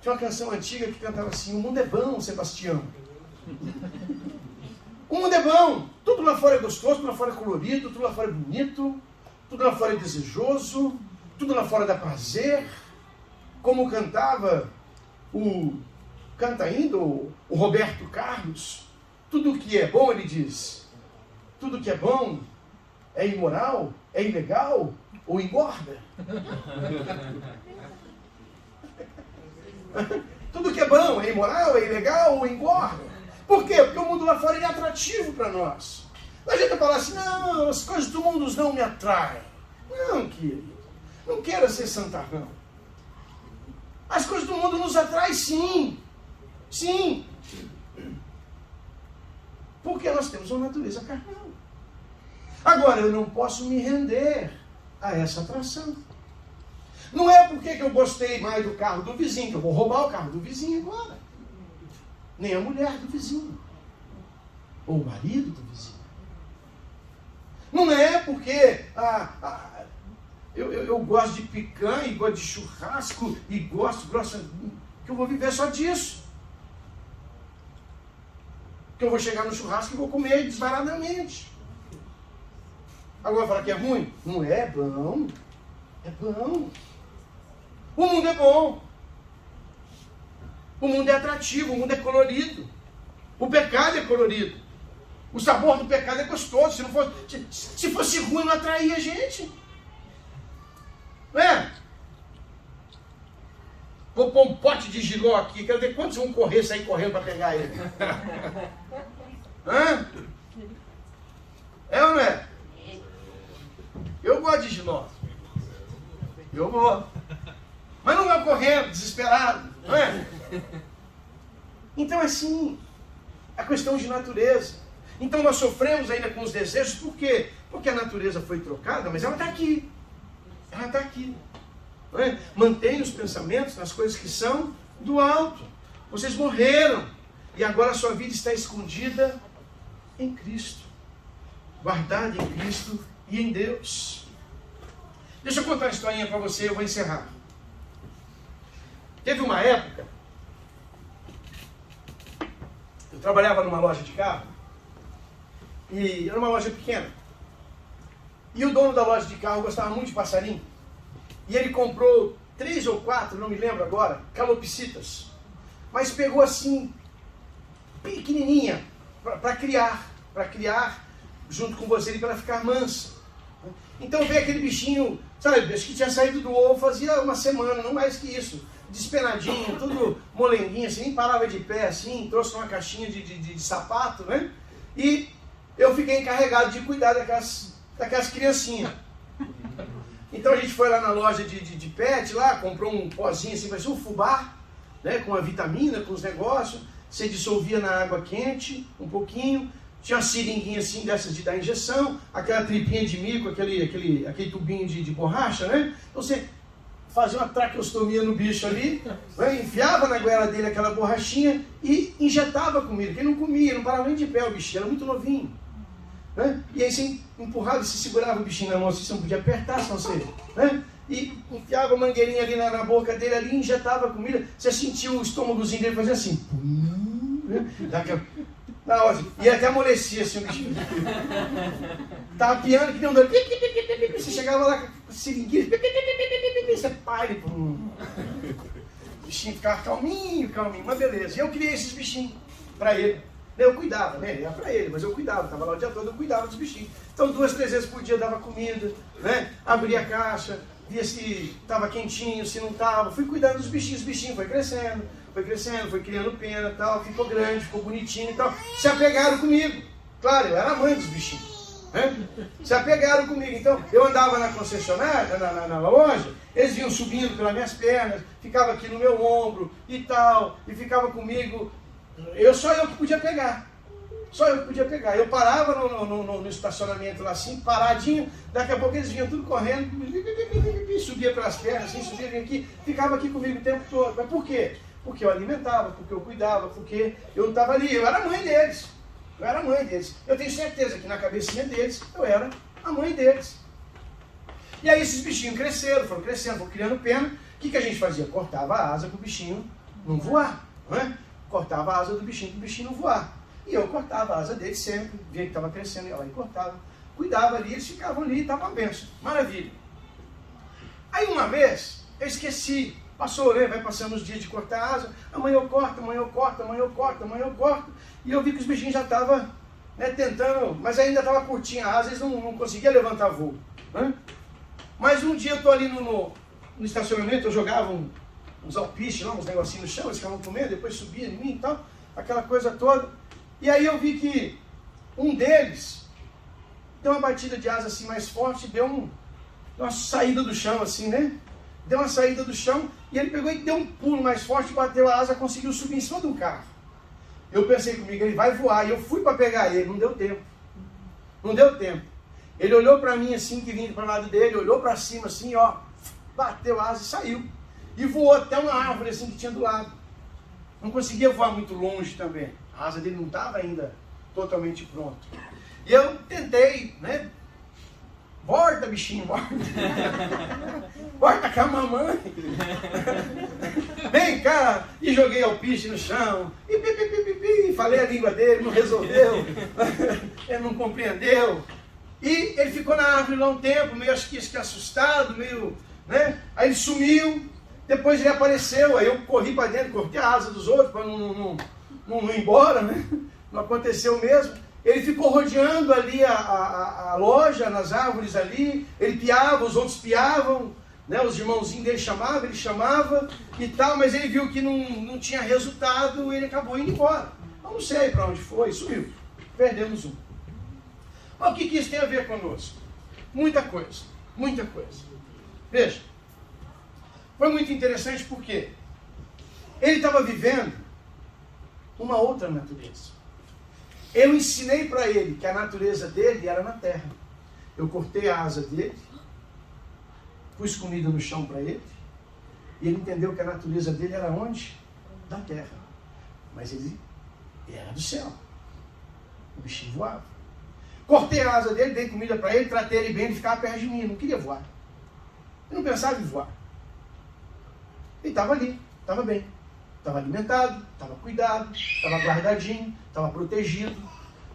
Tinha uma canção antiga que cantava assim, o mundo é bom, Sebastião. O mundo é bom. Tudo lá fora é gostoso, tudo lá fora é colorido, tudo lá fora é bonito, tudo lá fora é desejoso, tudo lá fora dá prazer. Como cantava canta ainda o Roberto Carlos, tudo que é bom, ele diz, tudo que é bom é imoral, é ilegal ou engorda. Tudo que é bom é imoral, é ilegal ou engorda. Por quê? Porque o mundo lá fora é atrativo para nós. Não adianta falar assim, não, as coisas do mundo não me atraem. Não, querido. Não queira ser santarrão. As coisas do mundo nos atraem, sim. Sim. Porque nós temos uma natureza carnal. Agora, eu não posso me render a essa atração. Não é porque que eu gostei mais do carro do vizinho, que eu vou roubar o carro do vizinho agora. Nem a mulher do vizinho. Ou o marido do vizinho. Não é porque eu gosto de picanha, e gosto de churrasco, e gosto que eu vou viver só disso. Que eu vou chegar no churrasco e vou comer desvaradamente. Agora falar que é ruim? Não é bom. É bom. O mundo é bom. O mundo é atrativo, o mundo é colorido. O pecado é colorido. O sabor do pecado é gostoso. Se fosse ruim, não atraía a gente. Não é? Vou pôr um pote de Giló aqui. Quero ver quantos vão sair correndo para pegar ele. Hã? É ou não é? Eu gosto de Giló. Eu vou. Mas não vai correndo, desesperado. Não é? Então assim, a questão de natureza. Então nós sofremos ainda com os desejos, por quê? Porque a natureza foi trocada, mas ela está aqui. Ela está aqui. Não é? Mantenha os pensamentos nas coisas que são do alto. Vocês morreram. E agora a sua vida está escondida em Cristo, guardada em Cristo e em Deus. Deixa eu contar uma historinha para você, eu vou encerrar. Teve uma época, eu trabalhava numa loja de carro, e era uma loja pequena, e o dono da loja de carro gostava muito de passarinho, e ele comprou 3 ou 4, não me lembro agora, calopsitas, mas pegou assim, pequenininha, para criar junto com você, para ela ficar mansa. Então veio aquele bichinho, sabe, acho que tinha saído do ovo fazia uma semana, não mais que isso, despenadinho, tudo molenguinho, assim, nem parava de pé, assim, trouxe uma caixinha de sapato, né? E eu fiquei encarregado de cuidar daquelas criancinhas. Então a gente foi lá na loja de pet, lá, comprou um pozinho assim, parecia um fubá, né, com a vitamina, com os negócios, você dissolvia na água quente, um pouquinho, tinha uma seringuinha assim, dessas de dar injeção, aquela tripinha de mico, aquele tubinho de borracha, né? Então você fazia uma traqueostomia no bicho ali, né? Enfiava na goela dele aquela borrachinha e injetava comida, porque ele não comia, não parava nem de pé o bichinho, era muito novinho. Né? E aí você empurrava, você segurava o bichinho na mão, assim, você não podia apertar, senão você... Né? E enfiava a mangueirinha ali na boca dele, ali, injetava a comida, você sentia o estômagozinho dele fazer assim. Né? Na hora, e até amolecia assim o bichinho. Tava piando que nem um doido. Você chegava lá com a seringuinha, você pare. O bichinho ficava calminho, mas beleza. E eu criei esses bichinhos para ele. Eu cuidava, né? Era para ele, mas eu cuidava. Estava lá o dia todo, eu cuidava dos bichinhos. Então 2, 3 vezes por dia eu dava comida, né? Abria a caixa, via se estava quentinho, se não estava. Fui cuidando dos bichinhos, os bichinhos foi crescendo, foi criando pena e tal, ficou grande, ficou bonitinho e tal. Se apegaram comigo. Claro, eu era a mãe dos bichinhos. Né? Se apegaram comigo. Então, eu andava na concessionária, na loja, eles vinham subindo pelas minhas pernas, ficava aqui no meu ombro e tal, e ficava comigo. Só eu que podia pegar. Só eu que podia pegar. Eu parava no estacionamento lá assim, paradinho, daqui a pouco eles vinham tudo correndo, subia pelas pernas, assim, subia, vinha aqui, ficava aqui comigo o tempo todo. Mas por quê? Porque eu alimentava, porque eu cuidava, porque eu estava ali, eu era a mãe deles. Eu era a mãe deles. Eu tenho certeza que na cabecinha deles, eu era a mãe deles. E aí esses bichinhos foram crescendo, foram criando pena. O que a gente fazia? Cortava a asa para o bichinho não voar. Não é? Cortava a asa do bichinho para o bichinho não voar. E eu cortava a asa deles sempre, via que estava crescendo, ia lá e cortava. Cuidava ali, eles ficavam ali e estava uma benção. Maravilha. Aí uma vez, eu esqueci. Passou, né? Vai passando os dias de cortar a asa. Amanhã eu corto, amanhã eu corto, amanhã eu corto, amanhã eu corto. E eu vi que os bichinhos já estavam, né, tentando, mas ainda estava curtinha a asa, eles não conseguiam levantar voo. Né? Mas um dia eu estou ali no estacionamento, eu jogava uns alpistes lá, uns negocinhos no chão, eles ficavam comendo, depois subia em mim e tal, aquela coisa toda. E aí eu vi que um deles deu uma batida de asa assim mais forte, deu uma saída do chão assim, né? Deu uma saída do chão e ele pegou e deu um pulo mais forte, bateu a asa, conseguiu subir em cima do carro. Eu pensei comigo, ele vai voar, e eu fui para pegar ele, não deu tempo. Não deu tempo. Ele olhou para mim assim, que vinha para o lado dele, olhou para cima assim, ó, bateu a asa e saiu. E voou até uma árvore assim que tinha do lado. Não conseguia voar muito longe também. A asa dele não estava ainda totalmente pronta. E eu tentei, né? Volta, bichinho, volta. Volta com a mamãe. Vem cá. E joguei alpiste no chão. E falei a língua dele, não resolveu. Ele não compreendeu. E ele ficou na árvore lá um tempo, meio acho que assustado, meio, né? Aí ele sumiu. Depois ele apareceu. Aí eu corri para dentro, cortei a asa dos outros para não ir embora, né? Não aconteceu mesmo. Ele ficou rodeando ali a loja, nas árvores ali, ele piava, os outros piavam, né? Os irmãozinhos dele chamavam, ele chamava e tal, mas ele viu que não tinha resultado, ele acabou indo embora. Eu não sei para onde foi, sumiu. Perdemos um. Mas o que isso tem a ver conosco? Muita coisa, muita coisa. Veja, foi muito interessante porque ele estava vivendo uma outra natureza. Eu ensinei para ele que a natureza dele era na terra. Eu cortei a asa dele, pus comida no chão para ele, e ele entendeu que a natureza dele era onde? Da terra. Mas ele Era do céu. O bichinho voava. Cortei a asa dele, dei comida para ele, tratei ele bem, ele ficava perto de mim, ele não queria voar. Eu não pensava em voar. Ele estava ali, estava bem. Estava alimentado, estava cuidado, estava guardadinho, estava protegido,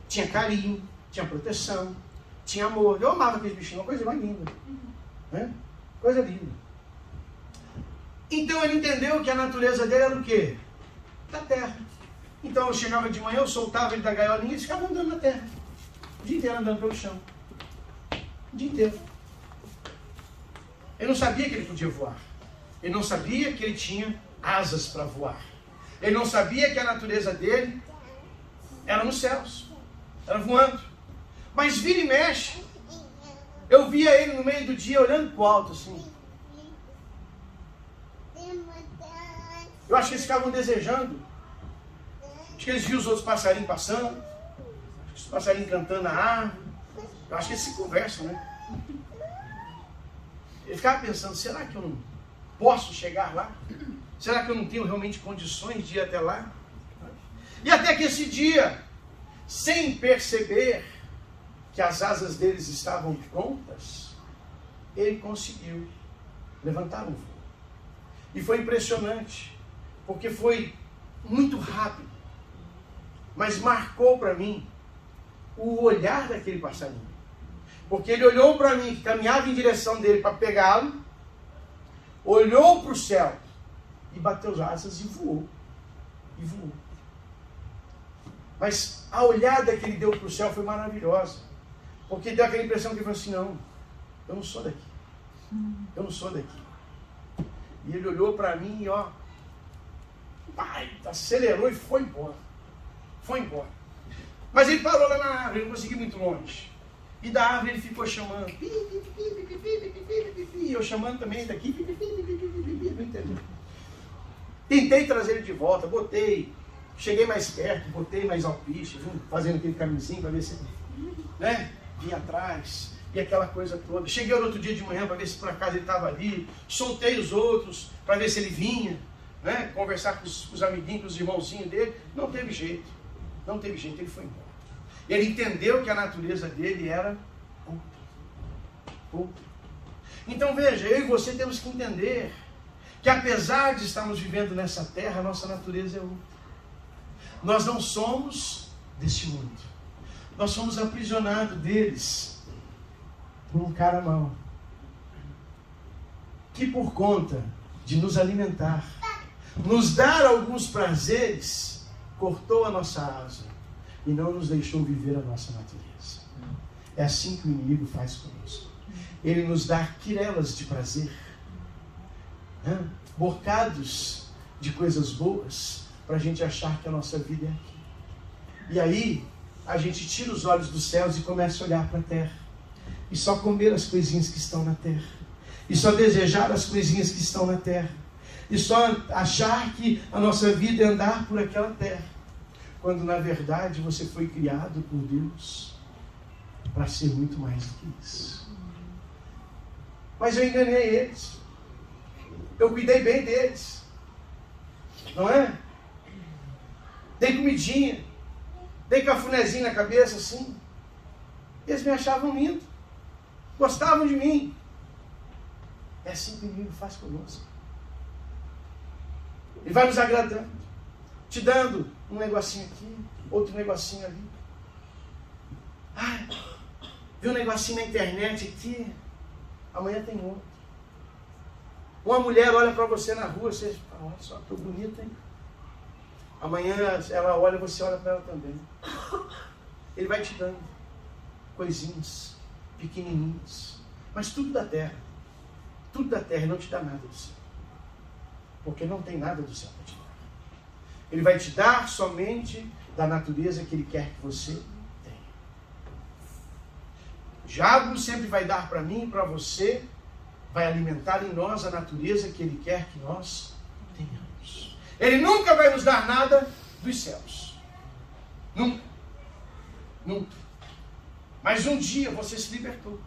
tinha carinho, tinha proteção, tinha amor. Eu amava aquele bichinho, uma coisa mais linda. Né? Coisa linda. Então ele entendeu que a natureza dele era o quê? Da terra. Então eu chegava de manhã, eu soltava ele da gaiolinha e ele ficava andando na terra. O dia inteiro andando pelo chão. O dia inteiro. Ele não sabia que ele podia voar. Ele não sabia que ele tinha asas para voar. Ele não sabia que a natureza dele era nos céus. Era voando. Mas vira e mexe. Eu via ele no meio do dia olhando para o alto assim. Eu acho que eles ficavam desejando. Acho que eles viam os outros passarinhos passando. Os passarinhos cantando na árvore. Eu acho que eles se conversam, né? Ele ficava pensando, será que eu não posso chegar lá? Será que eu não tenho realmente condições de ir até lá? E até que esse dia, sem perceber que as asas deles estavam prontas, ele conseguiu levantar um voo. E foi impressionante, porque foi muito rápido, mas marcou para mim o olhar daquele passarinho. Porque ele olhou para mim, que caminhava em direção dele para pegá-lo, olhou para o céu e bateu as asas e voou. E voou. Mas a olhada que ele deu para o céu foi maravilhosa. Porque deu aquela impressão que ele falou assim, não, eu não sou daqui. Eu não sou daqui. E ele olhou para mim e ó, acelerou e foi embora. Foi embora. Mas ele parou lá na árvore, ele não conseguiu ir muito longe. E da árvore ele ficou chamando. E eu chamando também daqui. Não entendeu. Tentei trazer ele de volta, botei. Cheguei mais perto, botei mais alpiste, fazendo aquele caminhozinho para ver se né, vinha atrás. E aquela coisa toda. Cheguei no outro dia de manhã para ver se por acaso ele estava ali. Soltei os outros para ver se ele vinha. Né, conversar com os amiguinhos, com os irmãozinhos dele. Não teve jeito. Não teve jeito, ele foi embora. Ele entendeu que a natureza dele era outra. Então veja, eu e você temos que entender que apesar de estarmos vivendo nessa terra, a nossa natureza é outra. Nós não somos deste mundo. Nós somos aprisionados deles por um cara mau, que por conta de nos alimentar, nos dar alguns prazeres, cortou a nossa asa e não nos deixou viver a nossa natureza. É assim que o inimigo faz conosco. Ele nos dá quirelas de prazer, bocados de coisas boas, para a gente achar que a nossa vida é aqui. E aí, a gente tira os olhos dos céus e começa a olhar para a terra. E só comer as coisinhas que estão na terra. E só desejar as coisinhas que estão na terra. E só achar que a nossa vida é andar por aquela terra. Quando na verdade você foi criado por Deus para ser muito mais do que isso. Mas eu enganei eles. Eu cuidei bem deles. Não é? Dei comidinha. Dei cafunézinho na cabeça assim. Eles me achavam lindo. Gostavam de mim. É assim que o inimigo faz conosco. Ele vai nos agradando. Te dando um negocinho aqui, outro negocinho ali. Ai, viu um negocinho na internet aqui, amanhã tem outro. Uma mulher olha para você na rua, você fala, olha só, tô bonita, hein? Amanhã ela olha, você olha para ela também. Ele vai te dando coisinhas pequenininhas, mas tudo da terra. Tudo da terra, não te dá nada do céu. Porque não tem nada do céu para te dar. Ele vai te dar somente da natureza que Ele quer que você tenha. O diabo sempre vai dar para mim e para você, vai alimentar em nós a natureza que Ele quer que nós tenhamos. Ele nunca vai nos dar nada dos céus. Nunca. Nunca. Mas um dia você se libertou.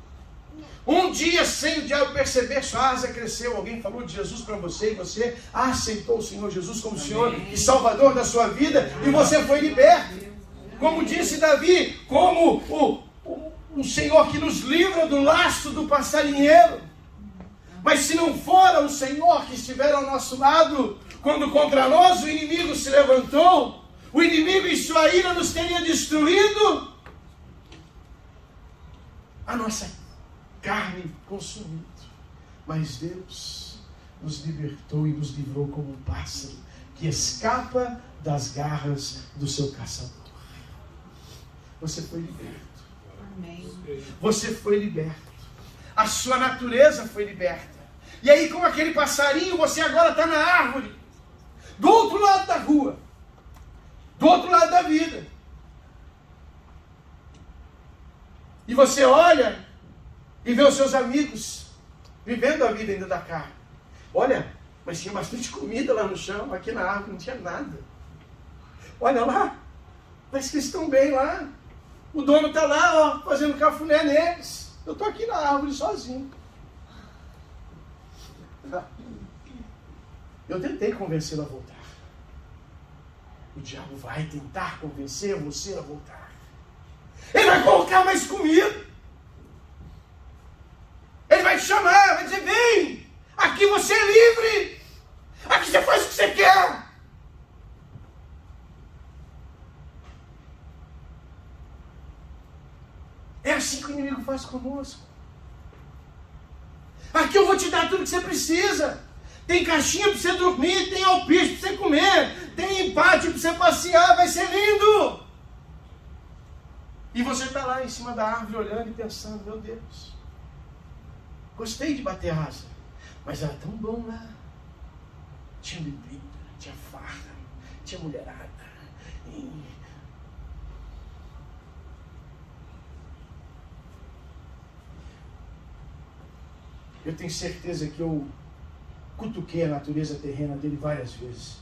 Um dia, sem o diabo perceber, sua asa cresceu. Alguém falou de Jesus para você e você aceitou o Senhor Jesus como Senhor e Salvador da sua vida e você foi liberto. Como disse Davi, como o Senhor que nos livra do laço do passarinheiro. Mas se não fora o Senhor que estiver ao nosso lado, quando contra nós o inimigo se levantou, o inimigo em sua ira nos teria destruído, a nossa carne consumido. Mas Deus nos libertou e nos livrou como um pássaro que escapa das garras do seu caçador. Você foi liberto. Amém. Você foi liberto. A sua natureza foi liberta. E aí, como aquele passarinho, você agora está na árvore, do outro lado da rua, do outro lado da vida. E você olha e vê os seus amigos vivendo a vida ainda da carne. Olha, mas tinha bastante comida lá no chão, aqui na árvore não tinha nada. Olha lá, parece que eles estão bem lá. O dono está lá, ó, fazendo cafuné neles. Eu estou aqui na árvore sozinho. Eu tentei convencê-lo a voltar. O diabo vai tentar convencer você a voltar. Ele vai colocar mais comida. Ele vai te chamar, vai dizer, vem, aqui você é livre. Aqui você faz o que você quer. É assim que o inimigo faz conosco. Aqui eu vou te dar tudo que você precisa. Tem caixinha para você dormir, tem alpiste para você comer, tem pátio para você passear, vai ser lindo. E você está lá em cima da árvore olhando e pensando, meu Deus, gostei de bater asa, mas era tão bom lá. Tinha bebida, tinha farra, tinha mulherada. Eu tenho certeza que eu cutuquei a natureza terrena dele várias vezes.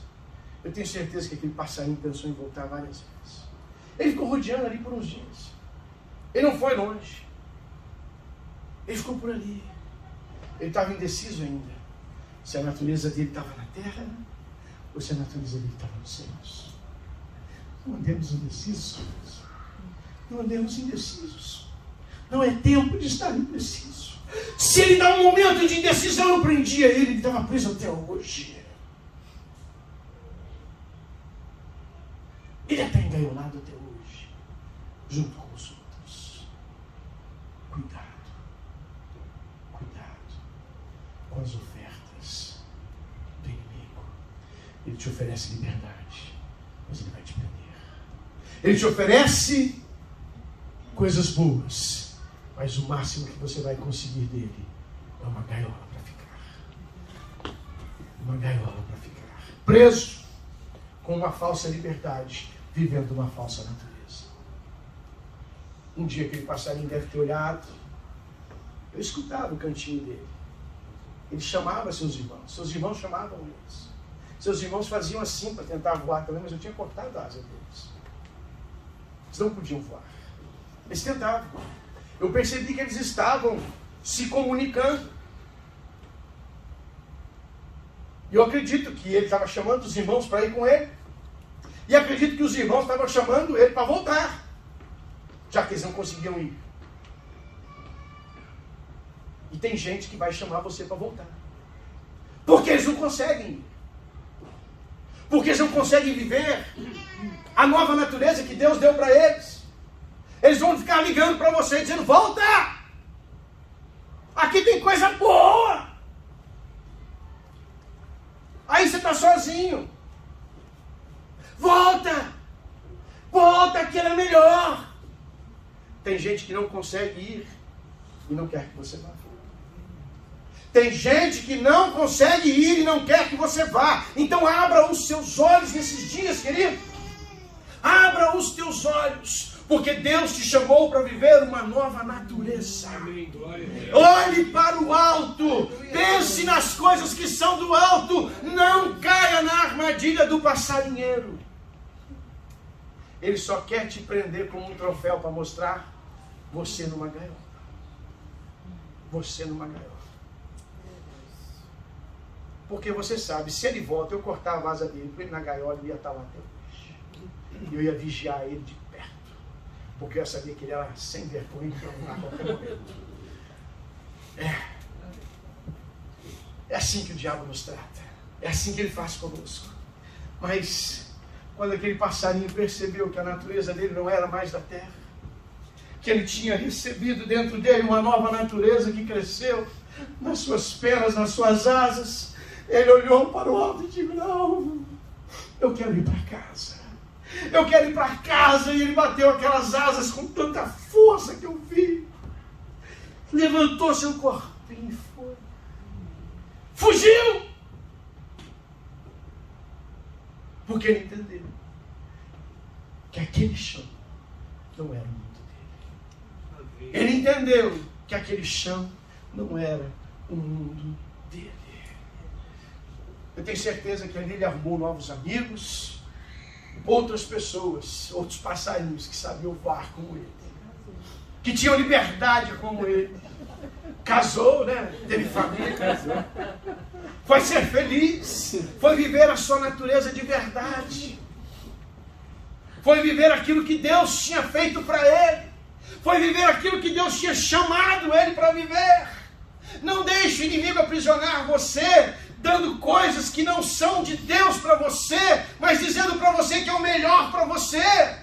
Eu tenho certeza que aquele passarinho pensou em voltar várias vezes. Ele ficou rodeando ali por uns dias. Ele não foi longe. Ele ficou por ali. Ele estava indeciso ainda. Se a natureza dele estava na terra ou se a natureza dele estava nos céus. Não andemos indecisos. Não andemos indecisos. Não é tempo de estar indeciso. Se ele dá um momento de indecisão, eu prendia ele estava preso até hoje. Ele está engaiolado até hoje, junto com os outros. Cuidado com as ofertas do inimigo. Ele te oferece liberdade, mas ele vai te prender. Ele te oferece coisas boas, mas o máximo que você vai conseguir dele é uma gaiola para ficar. Uma gaiola para ficar. Preso com uma falsa liberdade, vivendo uma falsa natureza. Um dia aquele passarinho deve ter olhado. Eu escutava o cantinho dele. Ele chamava seus irmãos chamavam eles. Seus irmãos faziam assim para tentar voar também, mas eu tinha cortado a asa deles. Eles não podiam voar. Eles tentavam. Eu percebi que eles estavam se comunicando. E eu acredito que ele estava chamando os irmãos para ir com ele. E acredito que os irmãos estavam chamando ele para voltar, já que eles não conseguiam ir. E tem gente que vai chamar você para voltar, porque eles não conseguem ir. Porque eles não conseguem viver a nova natureza que Deus deu para eles. Eles vão ficar ligando para você, dizendo, volta! Aqui tem coisa boa! Aí você está sozinho. Volta! Volta, aquilo é melhor! Tem gente que não consegue ir e não quer que você vá. Tem gente que não consegue ir e não quer que você vá. Então abra os seus olhos nesses dias, querido. Abra os teus olhos. Porque Deus te chamou para viver uma nova natureza. Olhe para o alto. Pense nas coisas que são do alto. Não caia na armadilha do passarinheiro. Ele só quer te prender como um troféu para mostrar você numa gaiola. você numa gaiola. Porque você sabe, se ele volta, eu cortava a asa dele, para ele na gaiola, ele ia estar lá até hoje. E eu ia vigiar ele de perto. Porque eu sabia que ele era sem vergonha a qualquer momento. É assim que o diabo nos trata. É assim que ele faz conosco. Mas, quando aquele passarinho percebeu que a natureza dele não era mais da terra, que ele tinha recebido dentro dele uma nova natureza que cresceu nas suas penas, nas suas asas, ele olhou para o alto e disse: não, eu quero ir para casa. Eu quero ir para casa. E ele bateu aquelas asas com tanta força que eu vi. Levantou seu corpinho e foi. Fugiu! Porque ele entendeu que aquele chão não era o mundo dele. Ele entendeu que aquele chão não era o mundo dele. Eu tenho certeza que ali ele arrumou novos amigos, outras pessoas, outros passarinhos que sabiam voar como ele, que tinham liberdade como ele. Casou, né? Teve família, casou. Foi ser feliz, foi viver a sua natureza de verdade, foi viver aquilo que Deus tinha feito para ele, foi viver aquilo que Deus tinha chamado ele para viver. Não deixe o inimigo aprisionar você, dando coisas que não são de Deus para você, mas dizendo para você que é o melhor para você.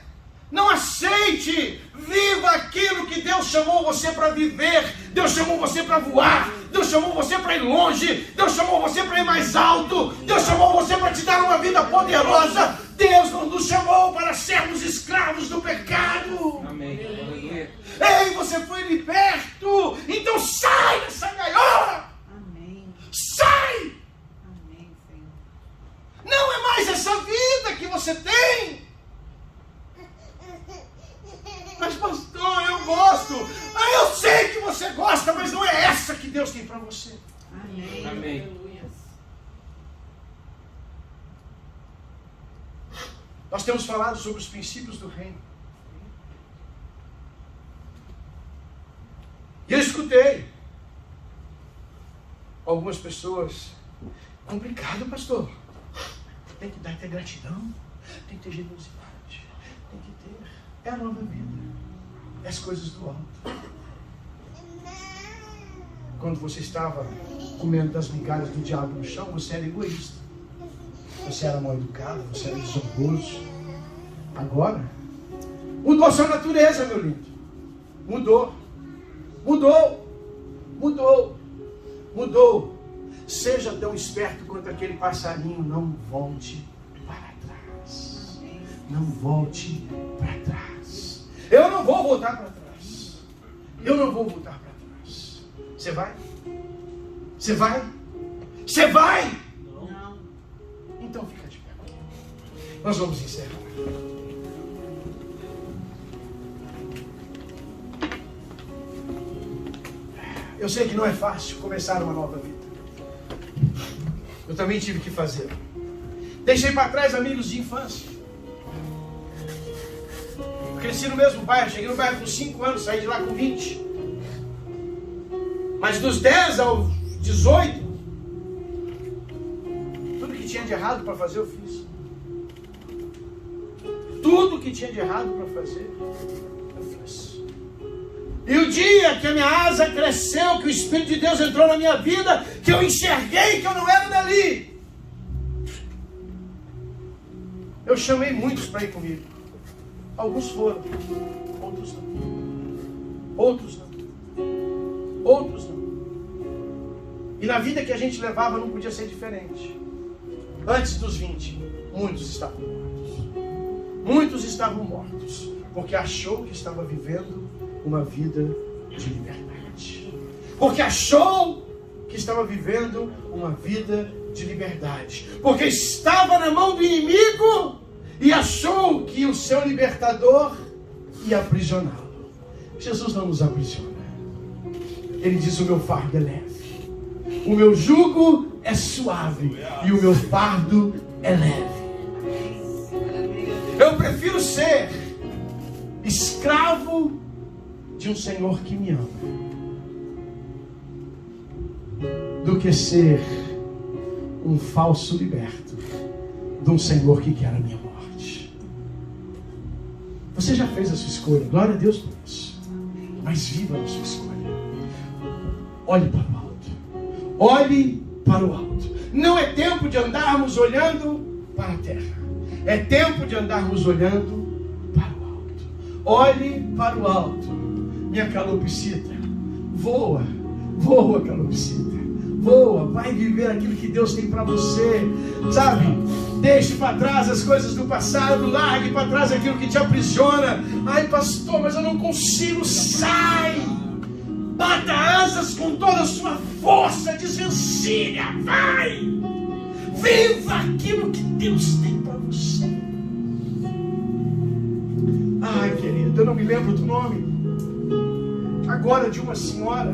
Não aceite, viva aquilo que Deus chamou você para viver. Deus chamou você para voar, Deus chamou você para ir longe, Deus chamou você para ir mais alto, Deus chamou você para te dar uma vida poderosa. Deus não nos chamou para sermos escravos do pecado. Amém. Ei, você foi liberto, então sai dessa gaiola. Amém. Sai. Amém, Senhor. Não é mais essa vida que você tem. Mas pastor, eu gosto. Eu sei que você gosta, mas não é essa que Deus tem para você. Amém. Amém. Nós temos falado sobre os princípios do reino. E eu escutei algumas pessoas: complicado, pastor. Tem que ter gratidão, tem que ter generosidade, tem que ter. É a nova vida, é as coisas do alto. Quando você estava comendo das migalhas do diabo no chão, você era egoísta, você era mal educado, você era desonroso. Agora mudou a sua natureza, meu lindo. Mudou. Seja tão esperto quanto aquele passarinho. Não volte para trás. Não volte para trás. Eu não vou voltar para trás. Eu não vou voltar para trás. Você vai? Você vai? Você vai? Não. Então fica de pé. Nós vamos encerrar. Eu sei que não é fácil começar uma nova vida. Eu também tive que fazer. Deixei para trás amigos de infância. Cresci no mesmo bairro, cheguei no bairro com 5 anos, saí de lá com 20. Mas dos 10 aos 18, tudo que tinha de errado para fazer eu fiz. Tudo que tinha de errado para fazer eu fiz. E o dia que a minha asa cresceu, que o Espírito de Deus entrou na minha vida, que eu enxerguei que eu não era dali, eu chamei muitos para ir comigo. Alguns foram, outros não. Outros não. E na vida que a gente levava não podia ser diferente. Antes dos 20, muitos estavam mortos. Muitos estavam mortos, porque achou que estava vivendo uma vida de liberdade. Porque achou que estava vivendo uma vida de liberdade. Porque estava na mão do inimigo e achou que o seu libertador ia aprisioná-lo. Jesus não nos aprisiona. Ele diz: o meu fardo é leve, o meu jugo é suave e o meu fardo é leve. Eu prefiro ser escravo de um Senhor que me ama que ser um falso liberto de um Senhor que quer a minha morte. Você já fez a sua escolha, glória a Deus por isso, mas viva a sua escolha. Olhe para o alto, olhe para o alto. Não é tempo de andarmos olhando para a terra, é tempo de andarmos olhando para o alto. Olhe para o alto, minha calopsita, voa, voa, calopsita, voa, vai viver aquilo que Deus tem para você, sabe? Deixe para trás as coisas do passado, largue para trás aquilo que te aprisiona. Ai, pastor, mas eu não consigo. Sai! Bata asas com toda a sua força, desvencilha, vai! Viva aquilo que Deus tem para você. Ai, querido, eu não me lembro do nome agora de uma senhora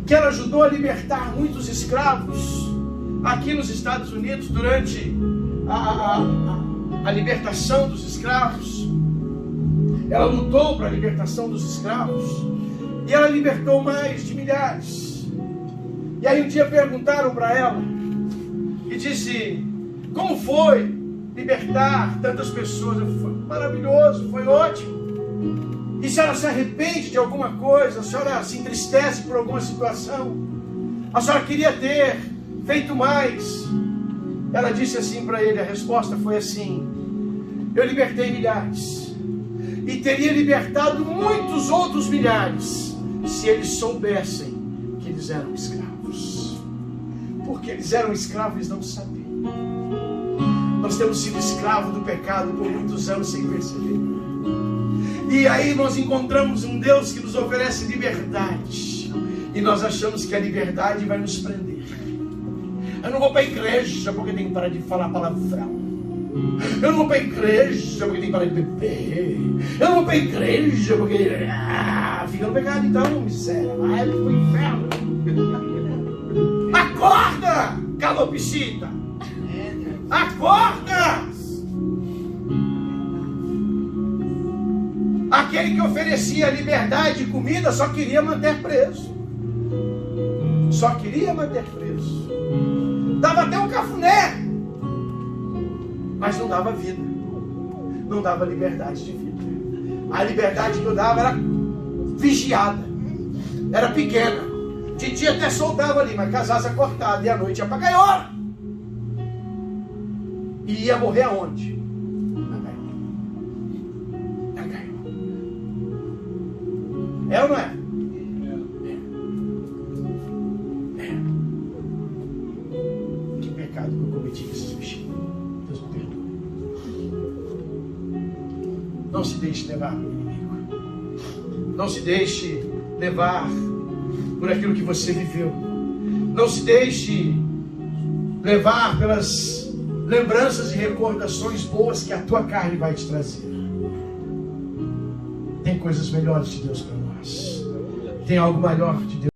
que ela ajudou a libertar muitos escravos aqui nos Estados Unidos durante a libertação dos escravos. Ela lutou para a libertação dos escravos e ela libertou mais de milhares. E aí um dia perguntaram para ela e disse: como foi libertar tantas pessoas? Foi maravilhoso, foi ótimo. E se ela se arrepende de alguma coisa, a senhora se entristece por alguma situação, a senhora queria ter feito mais? Ela disse assim para ele, a resposta foi assim: eu libertei milhares e teria libertado muitos outros milhares se eles soubessem que eles eram escravos. Porque eles eram escravos, eles não sabiam. Nós temos sido escravos do pecado por muitos anos sem perceber. E aí nós encontramos um Deus que nos oferece liberdade. E nós achamos que a liberdade vai nos prender. Eu não vou para a igreja porque tem que parar de falar palavrão. Eu não vou para a igreja porque tem que parar de beber. Eu não vou para a igreja porque... fica no pecado então, miséria. Vai pro inferno. Acorda, calopsita. Acorda! Aquele que oferecia liberdade e comida só queria manter preso. Só queria manter preso. Dava até um cafuné, mas não dava vida. Não dava liberdade de vida. A liberdade que eu dava era vigiada. Era pequena. De dia até soltava ali, mas com as asas cortadas. E à noite ia pra gaiola. E ia morrer aonde? Na gaiola. É ou não é? Que pecado que eu cometi com esses bichinhos. Deus me perdoe. Não se deixe levar pelo inimigo. Não se deixe levar por aquilo que você viveu. Não se deixe levar pelas lembranças e recordações boas que a tua carne vai te trazer. Tem coisas melhores de Deus para nós. Tem algo maior de Deus.